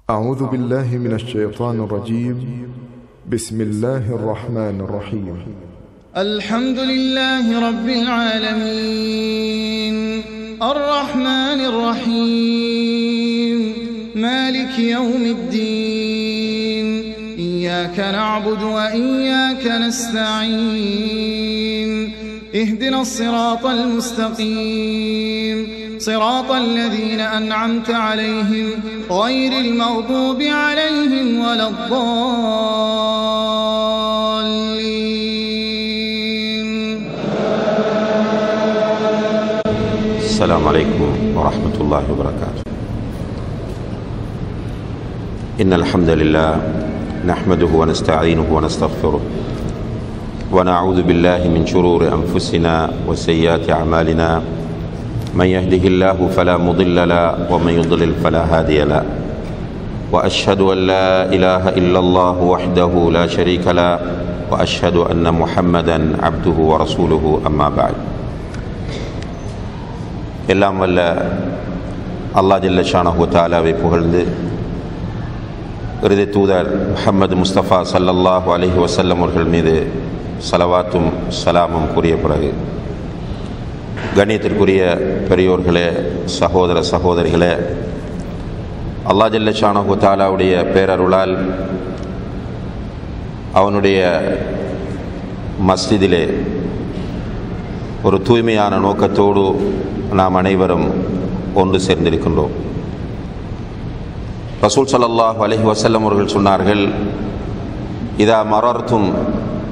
أعوذ بالله من الشيطان الرجيم. بسم الله الرحمن الرحيم. الحمد لله رب العالمين الرحمن الرحيم مالك يوم الدين إياك نعبد وإياك نستعين اهدنا الصراط المستقيم صراط الذين أنعمت عليهم غير المغضوب عليهم ولا الضالين. السلام عليكم ورحمة الله وبركاته. إن الحمد لله نحمده ونستعينه ونستغفره ونعوذ بالله من شرور أنفسنا وسيئات أعمالنا. من يهده الله فلا مضل له ومن يضلل فلا هادي له. وأشهد أن لا إله إلا الله وحده لا شريك له وأشهد أن محمدا عبده ورسوله أما بعد. எல்லாம் வல்ல அல்லாஹ் ஜல்ல ஷானஹு தஆலாவை புகழ்ந்து இறுதி தூதர் முஹம்மது முஸ்தபா ஸல்லல்லாஹு அலைஹி வஸல்லம் அவர்கள் மீது ஸலவாத்தும் ஸலாமும் கூறிய பிறகு, கண்ணியத்திற்குரிய பெரியோர்களே, சகோதர சகோதரிகளே, அல்லாஹ் ஜல்ல ஷானஹு தஆலாவுடைய பேரருளால் அவனுடைய மஸ்ஜிதிலே ஒரு தூய்மையான நோக்கத்தோடு நாம் அனைவரும் ஒன்று சேர்ந்திருக்கின்றோம். ரசூல் ஸல்லல்லாஹு அலைஹி வஸல்லம் அவர்கள் சொன்னார்கள், இதா மரர்தும்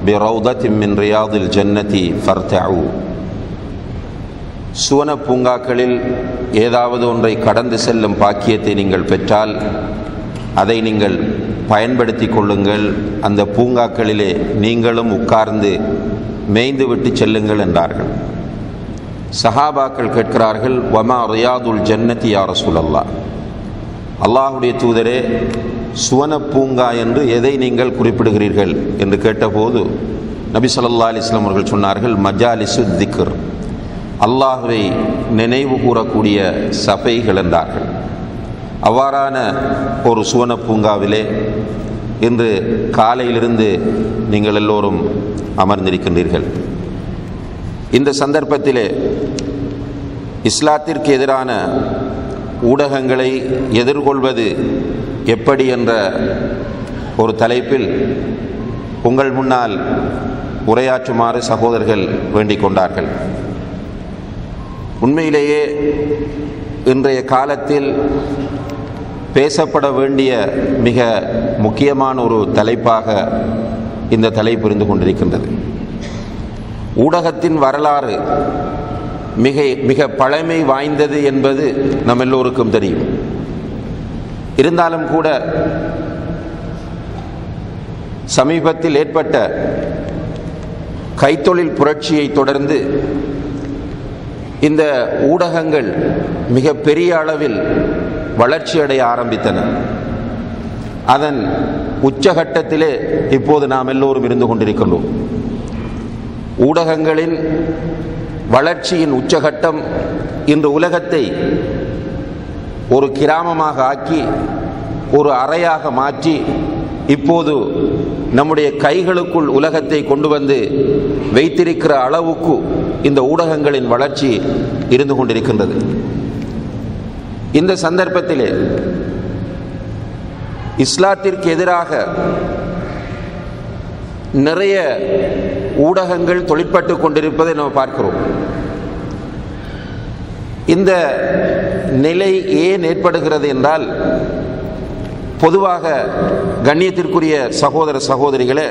பிரௌதத்தின் மின் ரியாதில் ஜன்னதி ஃபர்தஉ. சுவன பூங்காக்களில் ஏதாவது ஒன்றை கடந்து செல்லும் பாக்கியத்தை நீங்கள் பெற்றால் அதை நீங்கள் பயன்படுத்தி கொள்ளுங்கள். அந்த பூங்காக்களிலே நீங்களும் உட்கார்ந்து மேய்ந்து விட்டு செல்லுங்கள் என்றார்கள். சஹாபாக்கள் கேட்கிறார்கள், வமா ரியாதுல் ஜன்னதி யா ரசூலல்லாஹ், அல்லாஹுடைய தூதரே, சுவன பூங்கா என்று எதை நீங்கள் குறிப்பிடுகிறீர்கள் என்று கேட்டபோது நபி ஸல்லல்லாஹு அலைஹி வஸல்லம் அவர்கள் சொன்னார்கள், மஜாலிசு திக்ர், அல்லாஹ்வை நினைவு கூறக்கூடிய சபைகள் என்றார்கள். அவ்வாறான ஒரு சுவன பூங்காவிலே இன்று காலையிலிருந்து நீங்கள் எல்லோரும் அமர்ந்திருக்கின்றீர்கள். இந்த சந்தர்ப்பத்திலே இஸ்லாத்திற்கு எதிரான ஊடகங்களை எதிர்கொள்வது எப்படி என்ற ஒரு தலைப்பில் உங்கள் முன்னால் உரையாற்றுமாறு சகோதரர்கள் வேண்டிக் கொண்டார்கள். உண்மையிலேயே இன்றைய காலத்தில் பேசப்பட வேண்டிய மிக முக்கியமான ஒரு தலைப்பாக இந்த தலைப்பு இருந்து கொண்டிருக்கின்றது. ஊடகத்தின் வரலாறு மிக மிக பழமை வாய்ந்தது என்பது நம் எல்லோருக்கும் தெரியும். இருந்தாலும் கூட சமீபத்தில் ஏற்பட்ட கைத்தொழில் புரட்சியை தொடர்ந்து இந்த ஊடகங்கள் மிக பெரிய அளவில் வளர்ச்சியடைய ஆரம்பித்தன. அதன் உச்சகட்டத்திலே இப்போது நாம் எல்லோரும் இருந்து கொண்டிருக்கின்றோம். ஊடகங்களின் வளர்ச்சியின் உச்சகட்டம் இன்று உலகத்தை ஒரு கிராமமாக ஆக்கி ஒரு அறையாக மாற்றி இப்போது நம்முடைய கைகளுக்குள் உலகத்தை கொண்டு வந்து வைத்திருக்கிற அளவுக்கு இந்த ஊடகங்களின் வளர்ச்சி இருந்து கொண்டிருக்கின்றது. இந்த சந்தர்ப்பத்திலே இஸ்லாத்திற்கு எதிராக நிறைய ஊடகங்கள் தொழிற்பட்டு கொண்டிருப்பதை நாம் பார்க்கிறோம். இந்த நிலை ஏன் ஏற்படுகிறது என்றால், பொதுவாக கண்ணியத்திற்குரிய சகோதர சகோதரிகளே,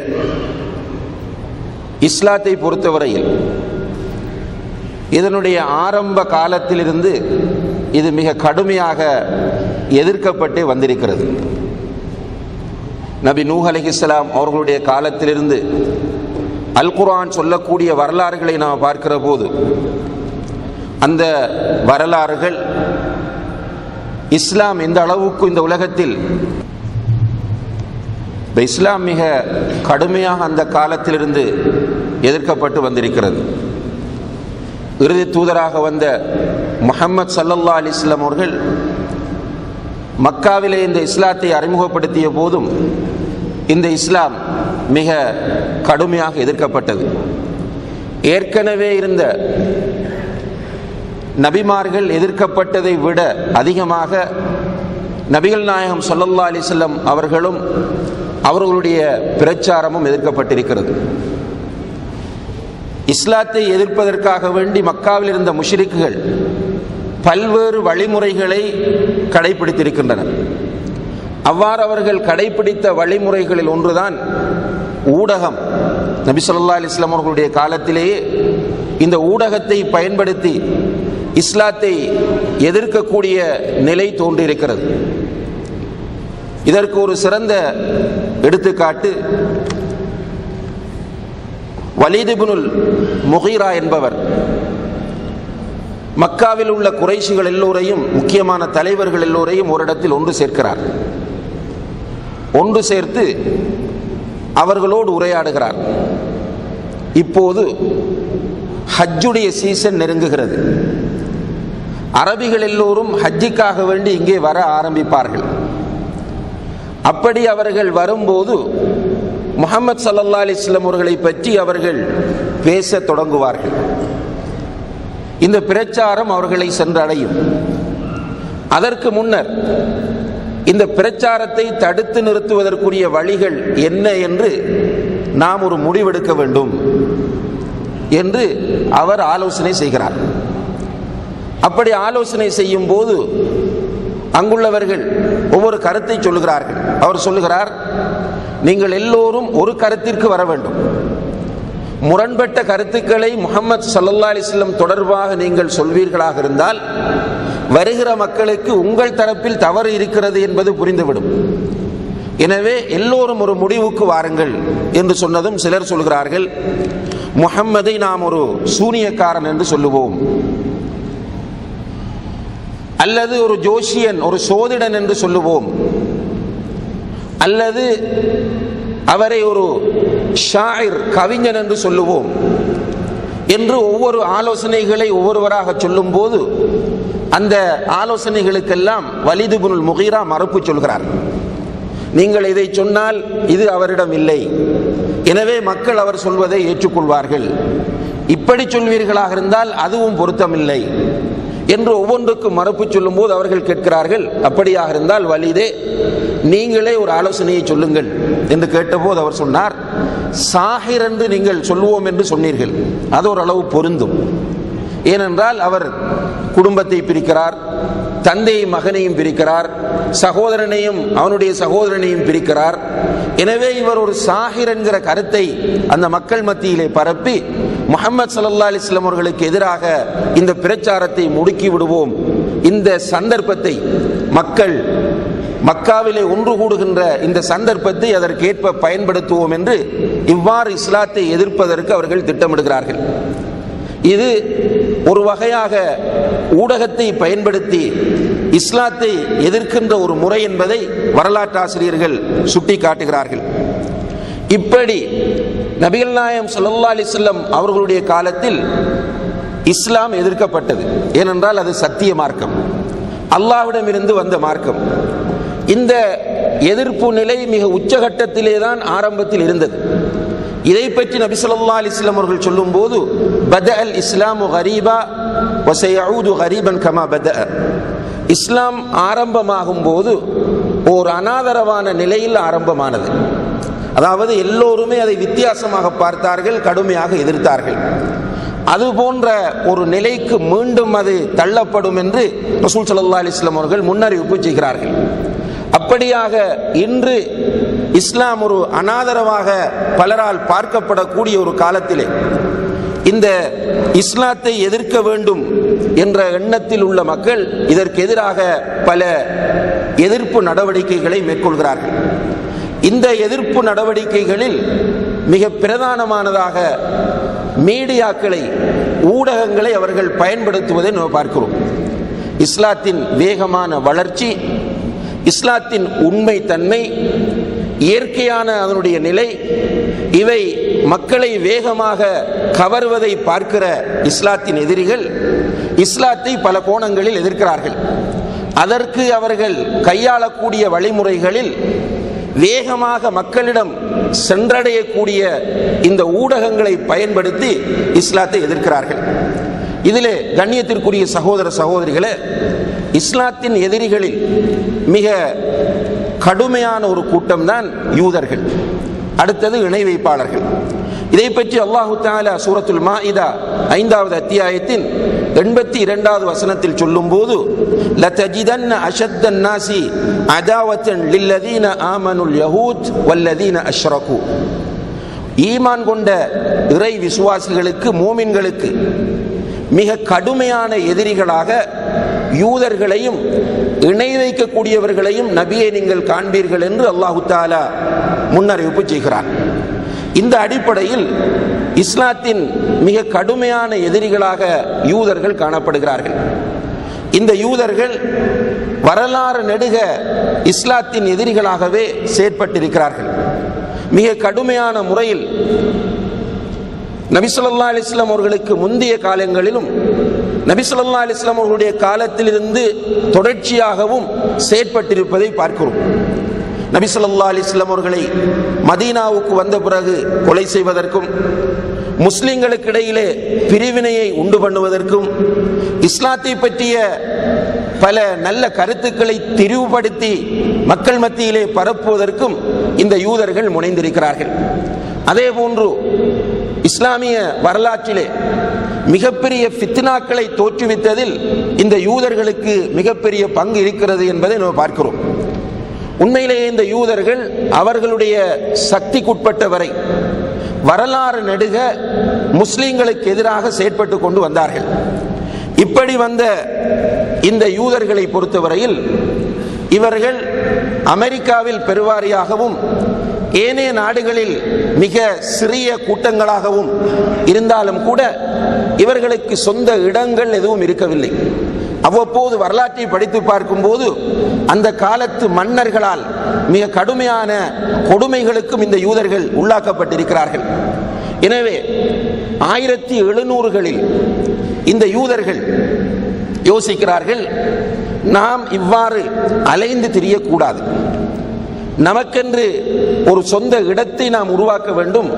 இஸ்லாத்தை பொறுத்தவரையில் இதனுடைய ஆரம்ப காலத்திலிருந்து இது மிக கடுமையாக எதிர்க்கப்பட்டு வந்திருக்கிறது. நபி நூஹ் அலைஹிஸ்ஸலாம் அவர்களுடைய காலத்திலிருந்து அல் குர்ஆன் சொல்லக்கூடிய வரலாறுகளை நாம் பார்க்கிற போது அந்த வரலாறுகள் இஸ்லாம் எந்த அளவுக்கு இந்த உலகத்தில் இஸ்லாம் மிக கடுமையாக அந்த காலத்திலிருந்து எதிர்க்கப்பட்டு வந்திருக்கிறது. இறுதி தூதராக வந்த முஹம்மது ஸல்லல்லாஹு அலைஹி வஸல்லம் அவர்கள் மக்காவிலே இந்த இஸ்லாத்தை அறிமுகப்படுத்திய போதும் இந்த இஸ்லாம் மிக கடுமையாக எதிர்க்கப்பட்டது. ஏற்கனவே இருந்த நபிமார்கள் எதிர்க்கப்பட்டதை விட அதிகமாக நபிகள் நாயகம் ஸல்லல்லாஹு அலைஹி வஸல்லம் அவர்களும் அவர்களுடைய பிரச்சாரமும் எதிர்க்கப்பட்டிருக்கிறது. இஸ்லாத்தை எதிர்ப்பதற்காக வேண்டி மக்காவில் இருந்த முஷ்ரிக்குகள் பல்வேறு வழிமுறைகளை கடைபிடித்திருக்கின்றனர். அவ்வாறு அவர்கள் கடைபிடித்த வழிமுறைகளில் ஒன்றுதான் ஊடகம். நபி ஸல்லல்லாஹு அலைஹி வஸல்லம் அவர்களுடைய காலத்திலேயே இந்த ஊடகத்தை பயன்படுத்தி இஸ்லாத்தை எதிர்க்கக்கூடிய நிலை தோன்றியிருக்கிறது. இதற்கு ஒரு சிறந்த எடுத்துக்காட்டு வலீத் இப்னுல் முகீரா என்பவர் மக்காவில் உள்ள குறைஷிகள் எல்லோரையும், முக்கியமான தலைவர்கள் எல்லோரையும் ஒரு இடத்தில் ஒன்று சேர்க்கிறார். ஒன்று சேர்த்து அவர்களோடு உரையாடுகிறார். இப்போது ஹஜ்ஜுடைய சீசன் நெருங்குகிறது. அரபிகள் எல்லோரும் ஹஜ்ஜுக்காக வேண்டி இங்கே வர ஆரம்பிப்பார்கள். அப்படி அவர்கள் வரும்போது முஹம்மது ஸல்லல்லாஹு அலைஹி வஸல்லம் அவர்களை பற்றி அவர்கள் பேச தொடங்குவார்கள். இந்த பிரச்சாரம் அவர்களை சென்றடையும். அதற்கு முன்னர் இந்த பிரச்சாரத்தை தடுத்து நிறுத்துவதற்குரிய வழிகள் என்ன என்று நாம் ஒரு முடிவெடுக்க வேண்டும் என்று அவர் ஆலோசனை செய்கிறார். அப்படி ஆலோசனை செய்யும் போது அங்குள்ளவர்கள் ஒவ்வொரு கருத்தை சொல்லுகிறார்கள். அவர் சொல்லுகிறார், நீங்கள் எல்லோரும் ஒரு கருத்திற்கு வர வேண்டும். முரண்பட்ட கருத்துக்களை முஹம்மது ஸல்லல்லாஹு அலைஹி வஸல்லம் தொடர்பாக நீங்கள் சொல்வீர்களாக இருந்தால் வருகிற மக்களுக்கு உங்கள் தரப்பில் தவறு இருக்கிறது என்பது புரிந்துவிடும். எனவே எல்லோரும் ஒரு முடிவுக்கு வாருங்கள் என்று சொன்னதும் சிலர் சொல்கிறார்கள், முஹம்மதை நாம் ஒரு சூனியக்காரன் என்று சொல்லுவோம், அல்லது ஒரு ஜோஷியன், ஒரு சோதிடன் என்று சொல்லுவோம், அல்லது அவரை ஒரு ஷாயிர், கவிஞன் என்று சொல்லுவோம் என்று ஒவ்வொரு ஆலோசனைகளை ஒவ்வொருவராக சொல்லும் போது அந்த ஆலோசனைகளுக்கெல்லாம் வலீத் இப்னுல் முகீரா மறுப்பு சொல்கிறார். நீங்கள் இதை சொன்னால் இது அவரிடம் இல்லை, எனவே மக்கள் அவர் சொல்வதை ஏற்றுக்கொள்வார்கள். இப்படி சொல்வீர்களாக இருந்தால் அதுவும் பொருத்தமில்லை என்று ஒவ்வொன்றுக்கு மறுப்பு சொல்லும் போது அவர்கள் கேட்கிறார்கள், அப்படியாக இருந்தால் வலீதே நீங்களே ஒரு ஆலோசனையை சொல்லுங்கள் என்று கேட்டபோது அவர் சொன்னார், சாஹிர் என்று நீங்கள் சொல்லுவோம் என்று சொன்னீர்கள், அது ஒரு அளவு பொருந்தும். ஏனென்றால் அவர் குடும்பத்தை பிரிக்கிறார், தந்தையும் மகனையும் பிரிக்கிறார், சகோதரனையும் அவனுடைய சகோதரனையும் பிரிக்கிறார். எனவே இவர் ஒரு சாஹிர் என்கிற கருத்தை அந்த மக்கள் மத்தியிலே பரப்பி முஹம்மது ஸல்லல்லாஹு அலைஹி வஸல்லம் அவர்களுக்கு எதிராக இந்த பிரச்சாரத்தை முடுக்கி விடுவோம், இந்த சந்தர்ப்பத்தை மக்கள் மக்காவிலே ஒன்று கூடுகின்ற இந்த சந்தர்ப்பத்தை அதற்கேற்ப பயன்படுத்துவோம் என்று இவ்வாறு இஸ்லாத்தை எதிர்ப்பதற்கு அவர்கள் திட்டமிடுகிறார்கள். இது ஒரு வகையாக ஊடகத்தை பயன்படுத்தி இஸ்லாத்தை எதிர்க்கின்ற ஒரு முறை என்பதை வரலாற்று ஆசிரியர்கள் சுட்டி காட்டுகிறார்கள். இப்படி நபிகள் நாயகம் ஸல்லல்லாஹு அலைஹி வஸல்லம் அவர்களுடைய காலத்தில் இஸ்லாம் எதிர்க்கப்பட்டது. ஏனென்றால் அது சத்திய மார்க்கம், அல்லாஹ்விடமிருந்து வந்த மார்க்கம். இந்த எதிர்ப்பு நிலை மிக உச்சகட்டத்திலே தான் ஆரம்பத்தில் இருந்தது. இதை பற்றி நபி ஸல்லல்லாஹு அலைஹி வஸல்லம் அவர்கள் சொல்லும்போது, பதஅல் இஸ்லாமு கரீபா வ சயஊது கரீபன் கமா பதஅ, இஸ்லாம் ஆரம்பமாகும் போது ஒரு அனாதரவான நிலையில் ஆரம்பமானது. அதாவது எல்லோருமே அதை வித்தியாசமாக பார்த்தார்கள், கடுமையாக எதிர்த்தார்கள். அது போன்ற ஒரு நிலைக்கு மீண்டும் அது தள்ளப்படும் என்று ரசூல் ஸல்லல்லாஹு அலைஹி வஸல்லம் அவர்கள் முன்னறிவிப்பு செய்கிறார்கள். அப்படியாக இன்று இஸ்லாம் ஒரு அனாதரவாக பலரால் பார்க்கப்படக்கூடிய ஒரு காலத்திலே இந்த இஸ்லாத்தை எதிர்க்க வேண்டும் என்ற எண்ணத்தில் உள்ள மக்கள் இதற்கு எதிராக பல எதிர்ப்பு நடவடிக்கைகளை மேற்கொள்கிறார்கள். இந்த எதிர்ப்பு நடவடிக்கைகளில் மிக பிரதானமானதாக மீடியாக்களை, ஊடகங்களை அவர்கள் பயன்படுத்துவதை நாம் பார்க்கிறோம். இஸ்லாத்தின் வேகமான வளர்ச்சி, இஸ்லாத்தின் உண்மை தன்மை, இயற்கையான அதனுடைய நிலை, இவை மக்களை வேகமாக கவர்வதை பார்க்கிற இஸ்லாத்தின் எதிரிகள் இஸ்லாத்தை பல கோணங்களில் எதிர்க்கிறார்கள். அதற்கு அவர்கள் கையாளக்கூடிய வழிமுறைகளில் வேகமாக மக்களிடம் சென்றடையக்கூடிய இந்த ஊடகங்களை பயன்படுத்தி இஸ்லாத்தை எதிர்க்கிறார்கள். இதிலே கண்ணியத்திற்குரிய சகோதர சகோதரிகளே, இஸ்லாத்தின் எதிரிகளில் மிக கடுமையான ஒரு கூட்டம்தான் யூதர்கள். அடுத்தது இணை வைப்பாளர்கள். இதை பற்றி அல்லாஹு தஆலா சூரத்துல் மாஇதா 5வது அத்தியாயத்தின் 82வது வசனத்தில் சொல்லும்போது, லதஜிதன்ன அஷத்தன் நாசி அதாவத்தன் லில்லதீன ஆமனுல் யஹூத் வல்லதீன அஷ்ரகு, ஈமான் கொண்ட இறை விசுவாசிகளுக்கு, மோமின்களுக்கு மிக கடுமையான எதிரிகளாக யூதர்களையும் இணை வைக்கக்கூடியவர்களையும் நபியை நீங்கள் காண்பீர்கள் என்று அல்லாஹு தஆலா முன்னறிவிப்பு செய்கிறார். இந்த அடிப்படையில் இஸ்லாத்தின் மிக கடுமையான எதிரிகளாக யூதர்கள் காணப்படுகிறார்கள். இந்த யூதர்கள் வரலாறு நெடுக இஸ்லாத்தின் எதிரிகளாகவே செயற்பட்டிருக்கிறார்கள். மிக கடுமையான முறையில் நபி ஸல்லல்லாஹு அலைஹி வஸல்லம் அவர்களுக்கு முந்தைய காலங்களிலும் நபி ஸல்லல்லாஹு அலைஹி வஸல்லம் அவர்களுடைய காலத்திலிருந்து தொடர்ச்சியாகவும் செயற்பட்டிருப்பதை பார்க்கிறோம். நபி ஸல்லல்லாஹு அலைஹி வஸல்லம் அவர்களை மதீனாவுக்கு வந்த பிறகு கொலை செய்வதற்கும், முஸ்லிம்களுக்கு இடையிலே பிரிவினையை உண்டு பண்ணுவதற்கும், இஸ்லாத்தை பற்றிய பல நல்ல கருத்துக்களை திரிவுபடுத்தி மக்கள் மத்தியிலே பரப்புவதற்கும் இந்த யூதர்கள் முனைந்திருக்கிறார்கள். அதே போன்று இஸ்லாமிய வரலாற்றிலே மிகப்பெரிய ஃபித்னாக்களை தோற்றுவித்ததில் இந்த யூதர்களுக்கு மிகப்பெரிய பங்கு இருக்கிறது என்பதை நாம் பார்க்கிறோம். உண்மையிலேயே இந்த யூதர்கள் அவர்களுடைய சக்திக்குட்பட்ட வரை வரலாறு நெடுக முஸ்லிம்களுக்கு எதிராக செயற்பட்டு கொண்டு வந்தார்கள். இப்படி வந்த இந்த யூதர்களை பொறுத்தவரையில் இவர்கள் அமெரிக்காவில் பெருவாரியாகவும் ஏனைய நாடுகளில் மிக சிறிய கூட்டங்களாகவும் இருந்தாலும் கூட இவர்களுக்கு சொந்த இடங்கள் எதுவும் இருக்கவில்லை. அவ்வப்போது வரலாற்றை படித்து பார்க்கும்போது அந்த காலத்து மன்னர்களால் மிக கடுமையான கொடுமைகளுக்கும் இந்த யூதர்கள் உள்ளாக்கப்பட்டிருக்கிறார்கள். எனவே 1700களில் இந்த யூதர்கள் யோசிக்கிறார்கள், நாம் இவ்வாறு அலைந்து திரியக்கூடாது, நமக்கென்று ஒரு சொந்த இடத்தை நாம் உருவாக்க வேண்டும்.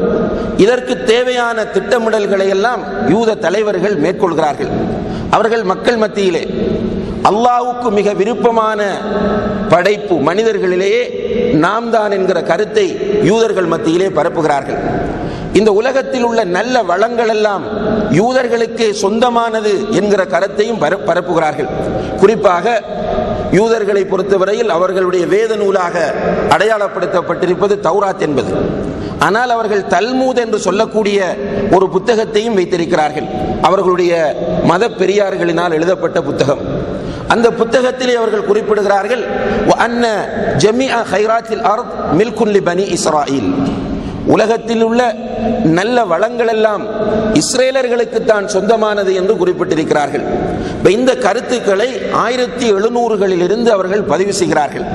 இதற்கு தேவையான திட்டமிடல்களை எல்லாம் யூத தலைவர்கள் மேற்கொள்கிறார்கள். அவர்கள் மக்கள் மத்தியிலே அல்லாஹ்வுக்கு மிக விருப்பமான படைப்பு மனிதர்களிலேயே நாம் தான் என்கிற கருத்தை யூதர்கள் மத்தியிலே பரப்புகிறார்கள். இந்த உலகத்தில் உள்ள நல்ல வளங்கள் எல்லாம் யூதர்களுக்கே சொந்தமானது என்கிற கருத்தையும் பரப்புகிறார்கள். குறிப்பாக யூதர்களை பொறுத்தவரையில் அவர்களுடைய வேத நூலாக அடையாளப்படுத்தப்பட்டிருப்பது தௌராத் என்பது. ஆனால் அவர்கள் தல்மூத் என்று சொல்லக்கூடிய ஒரு புத்தகத்தையும் வைத்திருக்கிறார்கள். அவர்களுடைய மத பெரியார்களினால் எழுதப்பட்ட புத்தகம். அந்த புத்தகத்திலே அவர்கள் குறிப்பிடுகிறார்கள், வஅன்ன ஜமீஅ கைராத்தில் அர்த் மில்குன் லிபனி இஸ்ராயில், உலகத்தில் உள்ள நல்ல வளங்கள் எல்லாம் இஸ்ரேலர்களுக்கு தான் சொந்தமானது என்று குறிப்பிட்டிருக்கிறார்கள். இந்த கருத்துக்களை 1700களிலிருந்து அவர்கள் பதிவு செய்கிறார்கள்.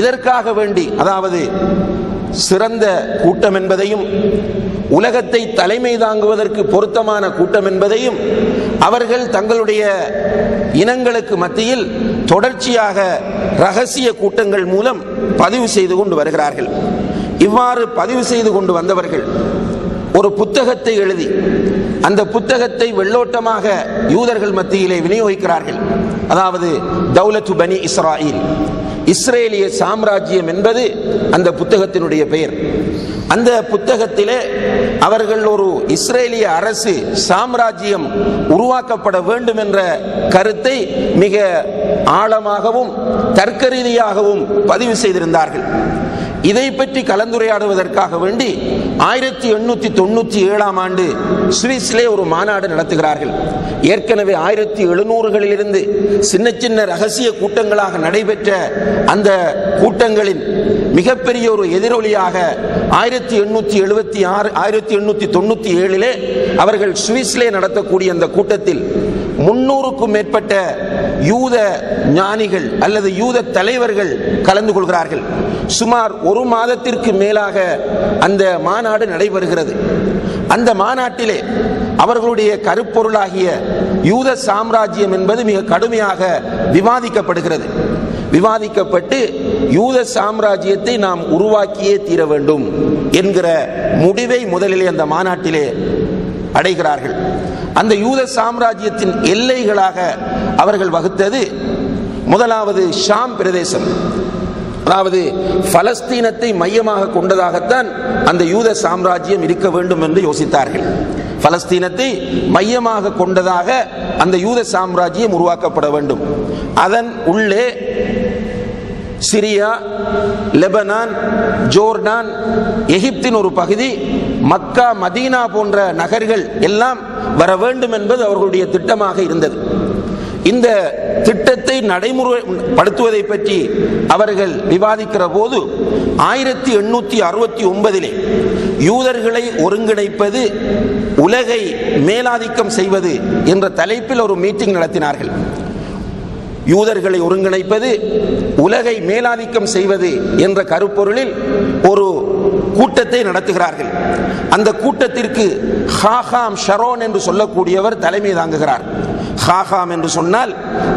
இதற்காக வேண்டி, அதாவது சிறந்த கூட்டம் என்பதையும் உலகத்தை தலைமை தாங்குவதற்கு பொருத்தமான கூட்டம் என்பதையும் அவர்கள் தங்களுடைய இனங்களுக்கு மத்தியில் தொடர்ச்சியாக இரகசிய கூட்டங்கள் மூலம் பதிவு செய்து கொண்டு வருகிறார்கள். இவ்வாறு பதிவு செய்து கொண்டு வந்தவர்கள் ஒரு புத்தகத்தை எழுதி அந்த புத்தகத்தை வெள்ளோட்டமாக யூதர்கள் மத்தியிலே விநியோகிக்கிறார்கள். அதாவது தௌலத்து பனி இஸ்ராயில், இஸ்ரேலிய சாம்ராஜ்யம் என்பது அந்த புத்தகத்தினுடைய பெயர். அந்த புத்தகத்திலே அவர்கள் ஒரு இஸ்ரேலிய அரசு சாம்ராஜ்யம் உருவாக்கப்பட வேண்டும் என்ற கருத்தை மிக ஆழமாகவும் தர்க்க ரீதியாகவும் பதிவு செய்திருந்தார்கள். இதை பற்றி கலந்துரையாடுவதற்காக வேண்டி 1897ஆம் ஆண்டு சுவிஸ்லே ஒரு மாநாடு நடத்துகிறார்கள். ஏற்கனவே 1700களிலிருந்து சின்ன சின்ன ரகசிய கூட்டங்களாக நடைபெற்ற அந்த கூட்டங்களின் மிகப்பெரிய ஒரு எதிரொலியாக 1876 1897 அவர்கள் சுவிஸ்லே நடத்தக்கூடிய அந்த கூட்டத்தில் 300க்கும் மேற்பட்ட யூத ஞானிகள் அல்லது யூத தலைவர்கள் கலந்து கொள்கிறார்கள். சுமார் ஒரு மாதத்திற்கு மேலாக அந்த மாநாடு நடைபெறுகிறது. அந்த மாநாட்டிலே அவர்களுடைய கருப்பொருளாகிய யூத சாம்ராஜ்யம் என்பது மிக கடுமையாக விவாதிக்கப்படுகிறது. விவாதிக்கப்பட்டு யூத சாம்ராஜ்யத்தை நாம் உருவாக்கியே தீர வேண்டும் என்கிற முடிவை முதலிலே அந்த மாநாட்டிலே அடைகிறார்கள். அந்த யூத சாம்ராஜ்யத்தின் எல்லைகளாக அவர்கள் வகுத்தது, முதலாவது ஷாம் பிரதேசம், அதாவது பலஸ்தீனத்தை மையமாக கொண்டதாகத்தான் அந்த யூத சாம்ராஜ்யம் இருக்க வேண்டும் என்று யோசித்தார்கள். பலஸ்தீனத்தை மையமாக கொண்டதாக அந்த யூத சாம்ராஜ்யம் உருவாக்கப்பட வேண்டும். அதன் உள்ளே சிரியா, லெபனான், ஜோர்டான், எகிப்தின் ஒரு பகுதி, மக்கா, மதீனா போன்ற நகர்கள் எல்லாம் வர வேண்டும் என்பது அவர்களுடைய திட்டமாக இருந்தது. இந்த திட்டத்தை நடைமுறைப்படுத்துவதை பற்றி அவர்கள் விவாதிக்கிற போது 1869 யூதர்களை ஒருங்கிணைப்பது, உலகை மேலாதிக்கம் செய்வது என்ற தலைப்பில் ஒரு மீட்டிங் நடத்தினார்கள். யூதர்களை ஒருங்கிணைப்பது, உலகை மேலாதிக்கம் செய்வது என்ற கருப்பொருளில் ஒரு கூட்டத்தை நடத்துகிறார்கள். அந்த கூட்டத்திற்கு ஹாகாம் ஷரோன் என்று சொல்லக்கூடியவர் தலைமை தாங்குகிறார். ஹாகாம் என்று சொன்னால்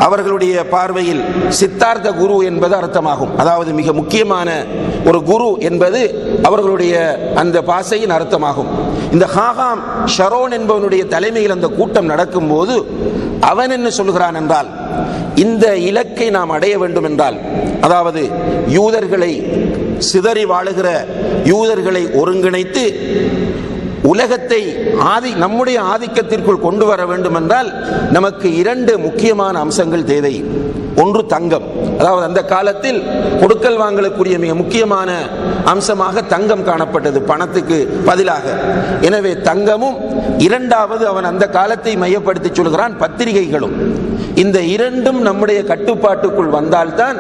அவர்களுடைய பார்வையில் சித்தார்த்த குரு என்பது அர்த்தமாகும். அதாவது மிக முக்கியமான ஒரு குரு என்பது அவர்களுடைய அந்த பாஷையின் அர்த்தமாகும். இந்த ஹாகாம் ஷரோன் என்பவனுடைய தலைமையில் அந்த கூட்டம் நடக்கும் போது அவன் என்ன சொல்கிறான் என்றால், இந்த இலக்கை நாம் அடைய வேண்டும் என்றால், அதாவது யூதர்களை, சிதறி வாழுகிற யூதர்களை ஒருங்கிணைத்து உலகத்தை நம்முடைய ஆதிக்கத்திற்குள் கொண்டு வர வேண்டும் என்றால் நமக்கு 2 முக்கியமான அம்சங்கள் தேவை. ஒன்று தங்கம், அதாவது அந்த காலத்தில் கொடுக்கல் வாங்கலுக்குரிய மிக முக்கியமான அம்சமாக தங்கம் காணப்பட்டது பணத்துக்கு பதிலாக. எனவே தங்கமும், இரண்டாவது அவன் அந்த காலத்தை மையப்படுத்தி சொல்கிறான் பத்திரிகைகளும். இந்த 2ம் நம்முடைய கட்டுப்பாட்டுக்குள் வந்தால்தான்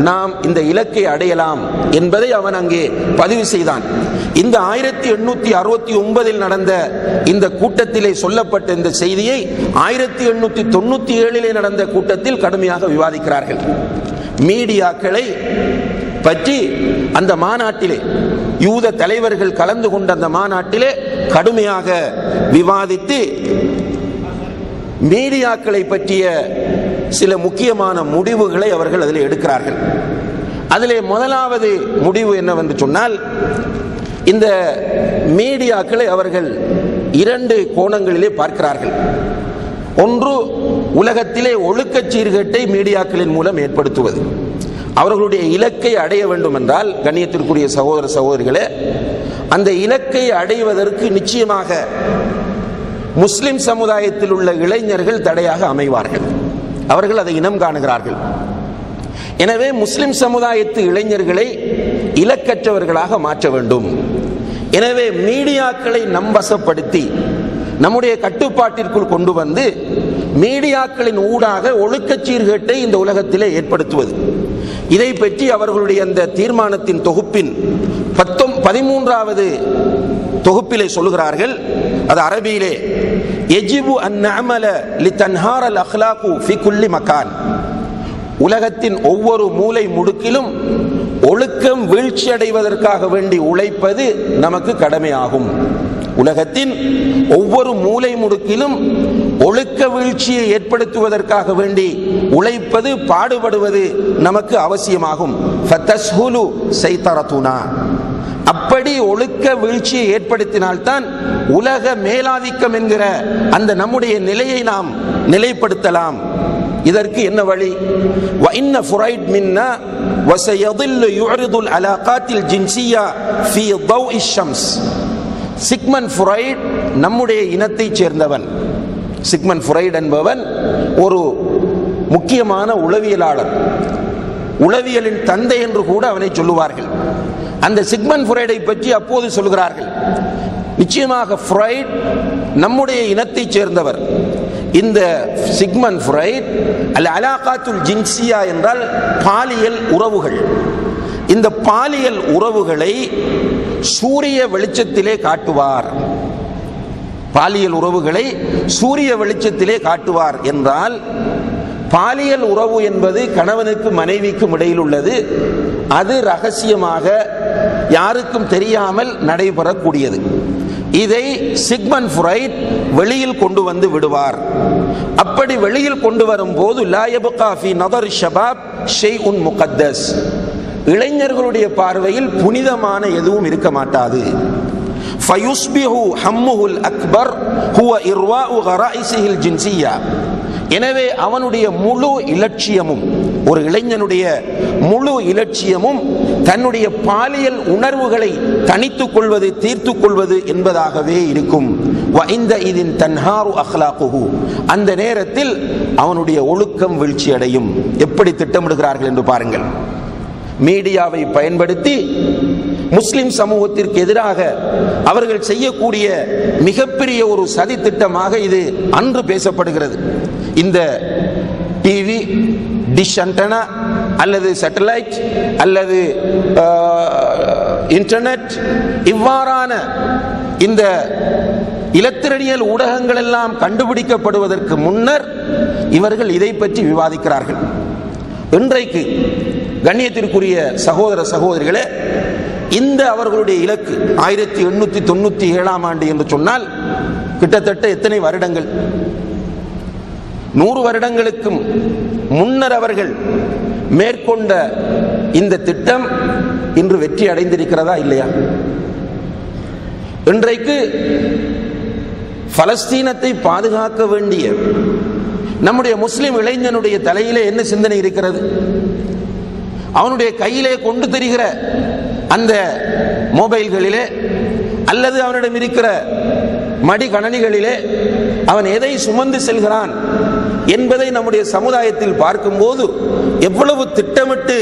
நாம் இந்த இலக்கை அடையலாம் என்பதை அவன் அங்கே பதிவு செய்தான். இந்த 1869 நடந்த இந்த கூட்டத்திலே சொல்லப்பட்ட இந்த செய்தியை 1897 நடந்த கூட்டத்தில் கடுமையாக விவாதிக்கிறார்கள். மீடியாக்களை பற்றி அந்த மாநாட்டிலே, யூத தலைவர்கள் கலந்து கொண்ட அந்த மாநாட்டிலே கடுமையாக விவாதித்து மீடியாக்களை பற்றிய சில முக்கியமான முடிவுகளை அவர்கள் அதில் எடுக்கிறார்கள். அதிலே முதலாவது முடிவு என்னவென்று சொன்னால், இந்த மீடியாக்களை அவர்கள் 2 கோணங்களிலே பார்க்கிறார்கள். ஒன்று, உலகத்திலே ஒழுக்கச் சீர்கேட்டை மீடியாக்களின் மூலம் ஏற்படுத்துவது. அவர்களுடைய இலக்கை அடைய வேண்டும் என்றால், கண்ணியத்திற்குரிய சகோதர சகோதரிகளே, அந்த இலக்கை அடைவதற்கு நிச்சயமாக முஸ்லிம் சமுதாயத்தில் உள்ள இளைஞர்கள் தடையாக அமைவார்கள். அவர்கள் அதை இனம் காணுகிறார்கள். எனவே முஸ்லிம் சமுதாயத்து இளைஞர்களை இலக்கற்றவர்களாக மாற்ற வேண்டும். எனவே மீடியாக்களை நம்பசப்படுத்தி நம்முடைய கட்டுப்பாட்டிற்குள் கொண்டு வந்து மீடியாக்களின் ஊடாக ஒழுக்கச் சீர்கேட்டை இந்த உலகத்திலே ஏற்படுத்துவது. இதை பற்றி அவர்களுடைய அந்த தீர்மானத்தின் தொகுப்பின் 13வது தொகுப்பிலே சொல்லுகிறார்கள். அது அரபியிலே, யஜிபு அன் நஅமல லிதன்ஹாரல் அக்லாகு ஃபி குல்லி மகான். உலகத்தின் ஒவ்வொரு மூலை முடுக்கிலும் ஒழுக்கம் வீழ்ச்சி அடைவதற்காக வேண்டி உழைப்பது நமக்கு கடமையாகும். உலகத்தின் ஒவ்வொரு மூலை முடுக்கிலும் ஒழுக்க வீழ்ச்சியை ஏற்படுத்துவதற்காக வேண்டி உழைப்பது, பாடுபடுவது நமக்கு அவசியமாகும். ஃபதஸ்ஹுலு சைதரதுனா. அப்படி ஒழுக்க வீழ்ச்சியை ஏற்படுத்தினால்தான் உலக மேலாதிக்கம் என்கிற அந்த நம்முடைய நிலையை நாம் நிலைப்படுத்தலாம். இதற்கு என்ன வழி? وَإِنَّ فُرَيْدْ مِنَّا وَسَيَضِلُّ يُعْرِضُ الْعَلَاقَاتِ الْجِنْسِيَّةِ فِي ضَوْءِ الشَّمْسِ. சிக்மண்ட் ஃப்ராய்ட் நம்முடைய இனத்தைச் சேர்ந்தவன். சிக்மண்ட் ஃப்ராய்ட் என்பவன் ஒரு முக்கியமான உளவியலாளர், உளவியலின் தந்தை என்று கூட அவனை சொல்லுவார்கள். அந்த சிக்மண்ட் ஃப்ராய்டை பற்றி அப்போது சொல்கிறார்கள், நிச்சயமாக ஃப்ராய்ட் நம்முடைய இனத்தைச் சேர்ந்தவர். இந்த சிக்மண்ட் ஃப்ராய்ட் அல் அலாகாத்துல் ஜின்சியா என்றால் பாலியல் உறவுகள். இந்த பாலியல் உறவுகளை சூரிய வெளிச்சத்திலே காட்டுவார். பாலியல் உறவுகளை சூரிய வெளிச்சத்திலே காட்டுவார் என்றால், பாலியல் உறவு என்பது கணவனுக்கு மனைவிக்கும் இடையில் உள்ளது. அது ரகசியமாக யாருக்கும் தெரியாமல் நடைபெறக்கூடியது. இதை சிக்மண்ட் ஃப்ராய்ட் வெளியில் கொண்டு வந்து விடுவார். அப்படி வெளியில் கொண்டு வரும் போது லா யப்கா ஃபீ நதர் ஷபாப் ஷைஉன் முகத்தஸ், இளைஞர்களுடைய பார்வையில் புனிதமான எதுவும் இருக்க மாட்டாது. ஃபயுஸ்பிஹு ஹம்முல் அக்பர் ஹுவ இர்வாஉ கராயிஸில் ஜின்சியா. எனவே அவனுடைய முழு இலட்சியமும், ஒரு இளைஞனுடைய முழு இலட்சியமும் தன்னுடைய பாலியல் உணர்வுகளை தனித்துக் கொள்வது, தீர்த்து கொள்வது என்பதாகவே இருக்கும். வஇந்தஇதின் தன்ஹாரு அக்லாகுஹு, அந்த நேரத்தில் அவனுடைய ஒழுக்கம் வீழ்ச்சி அடையும். எப்படி திட்டமிடுகிறார்கள் என்று பாருங்கள். மீடியாவை பயன்படுத்தி முஸ்லிம் சமூகத்திற்கு எதிராக அவர்கள் செய்யக்கூடிய மிகப்பெரிய ஒரு சதி திட்டமாக இது அன்று பேசப்படுகிறது. இந்த டிவி, டிஷ் ஆண்டனா அல்லது சேட்டலைட் அல்லது இன்டர்நெட், இவ்வாறான இந்த இலத்திரனியல் ஊடகங்கள் எல்லாம் கண்டுபிடிக்கப்படுவதற்கு முன்னர் இவர்கள் இதை பற்றி விவாதிக்கிறார்கள். இன்றைக்கு கண்ணியத்திற்குரிய சகோதர சகோதரிகளே, இந்த அவர்களுடைய இலக்கு 1897ஆம் ஆண்டு என்று சொன்னால் கிட்டத்தட்ட எத்தனை வருடங்கள்? 100 வருடங்களுக்கு முன்னர் அவர்கள் மேற்கொண்ட இந்த திட்டம் இன்று வெற்றி அடைந்திருக்கிறதா இல்லையா? இன்றைக்கு பலஸ்தீனத்தை பாதுகாக்க வேண்டிய நம்முடைய முஸ்லிம் இளைஞனுடைய தலையிலே என்ன சிந்தனை இருக்கிறது? அவனுடைய கையிலே கொண்டு தெரிகிற அந்த மொபைல்களிலே அல்லது அவனிடம் இருக்கிற மடிகணனிகளிலே அவன் எதை சுமந்து செல்கிறான் என்பதை நம்முடைய சமுதாயத்தில் பார்க்கும்போது எவ்வளவு திட்டமிட்டு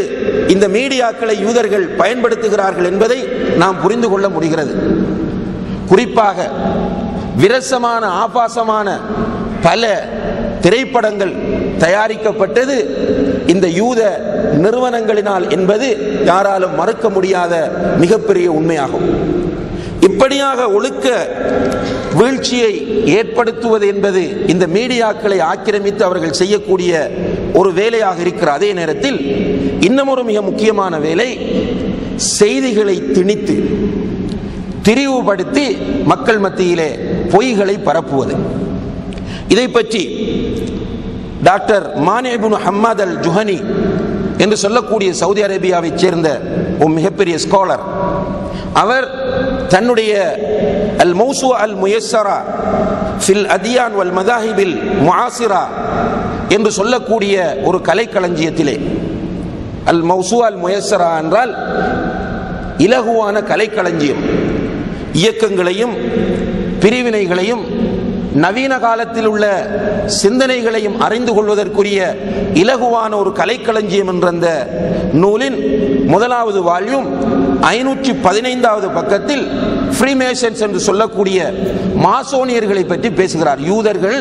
இந்த மீடியாக்களை யூதர்கள் பயன்படுத்துகிறார்கள் என்பதை நாம் புரிந்து கொள்ள முடிகிறது. குறிப்பாக விரசமான, ஆபாசமான பல திரைப்படங்கள் தயாரிக்கப்பட்டது இந்த யூத நிறுவனங்களினால் என்பது யாராலும் மறுக்க முடியாத மிகப்பெரிய உண்மையாகும். இப்படியாக ஒழுக்க வீழ்ச்சியை ஏற்படுத்துவது என்பது இந்த மீடியாக்களை ஆக்கிரமித்து அவர்கள் செய்யக்கூடிய ஒரு வேலையாக இருக்கிற அதே நேரத்தில் இன்னும் ஒரு மிக முக்கியமான வேலை, செய்திகளை திணித்து திரிவுபடுத்தி மக்கள் மத்தியிலே பொய்களை பரப்புவது. இதை பற்றி டாக்டர் மானே இப்னு ஹம்மாத் அல் ஜுஹனி என்று சொல்லக்கூடிய சவுதி அரேபியாவை சேர்ந்த ஒரு மிகப்பெரிய ஸ்காலர், அவர் தன்னுடைய அல் மௌசூ அல் முயஸ்ஸரா ஃபில் அதியான் வல் மதாஹிபில் முஆசிரா என்று சொல்லக்கூடிய ஒரு கலைக்களஞ்சியத்திலே, அல் மௌசூ அல் முயஸ்ஸரா என்றால் இலகுவான கலைக்களஞ்சியம், இயக்கங்களையும் பிரிவினைகளையும் நவீன காலத்தில் உள்ள சிந்தனைகளையும் அறிந்து கொள்வதற்குரிய இலகுவான ஒரு கலைக்களஞ்சியம் என்ற அந்த நூலின் முதலாவது வால்யூம் 515வது பக்கத்தில் ஃப்ரீமேசன்ஸ் என்று சொல்லக்கூடிய மாசோனியர்களை பற்றி பேசுகிறார். யூதர்கள்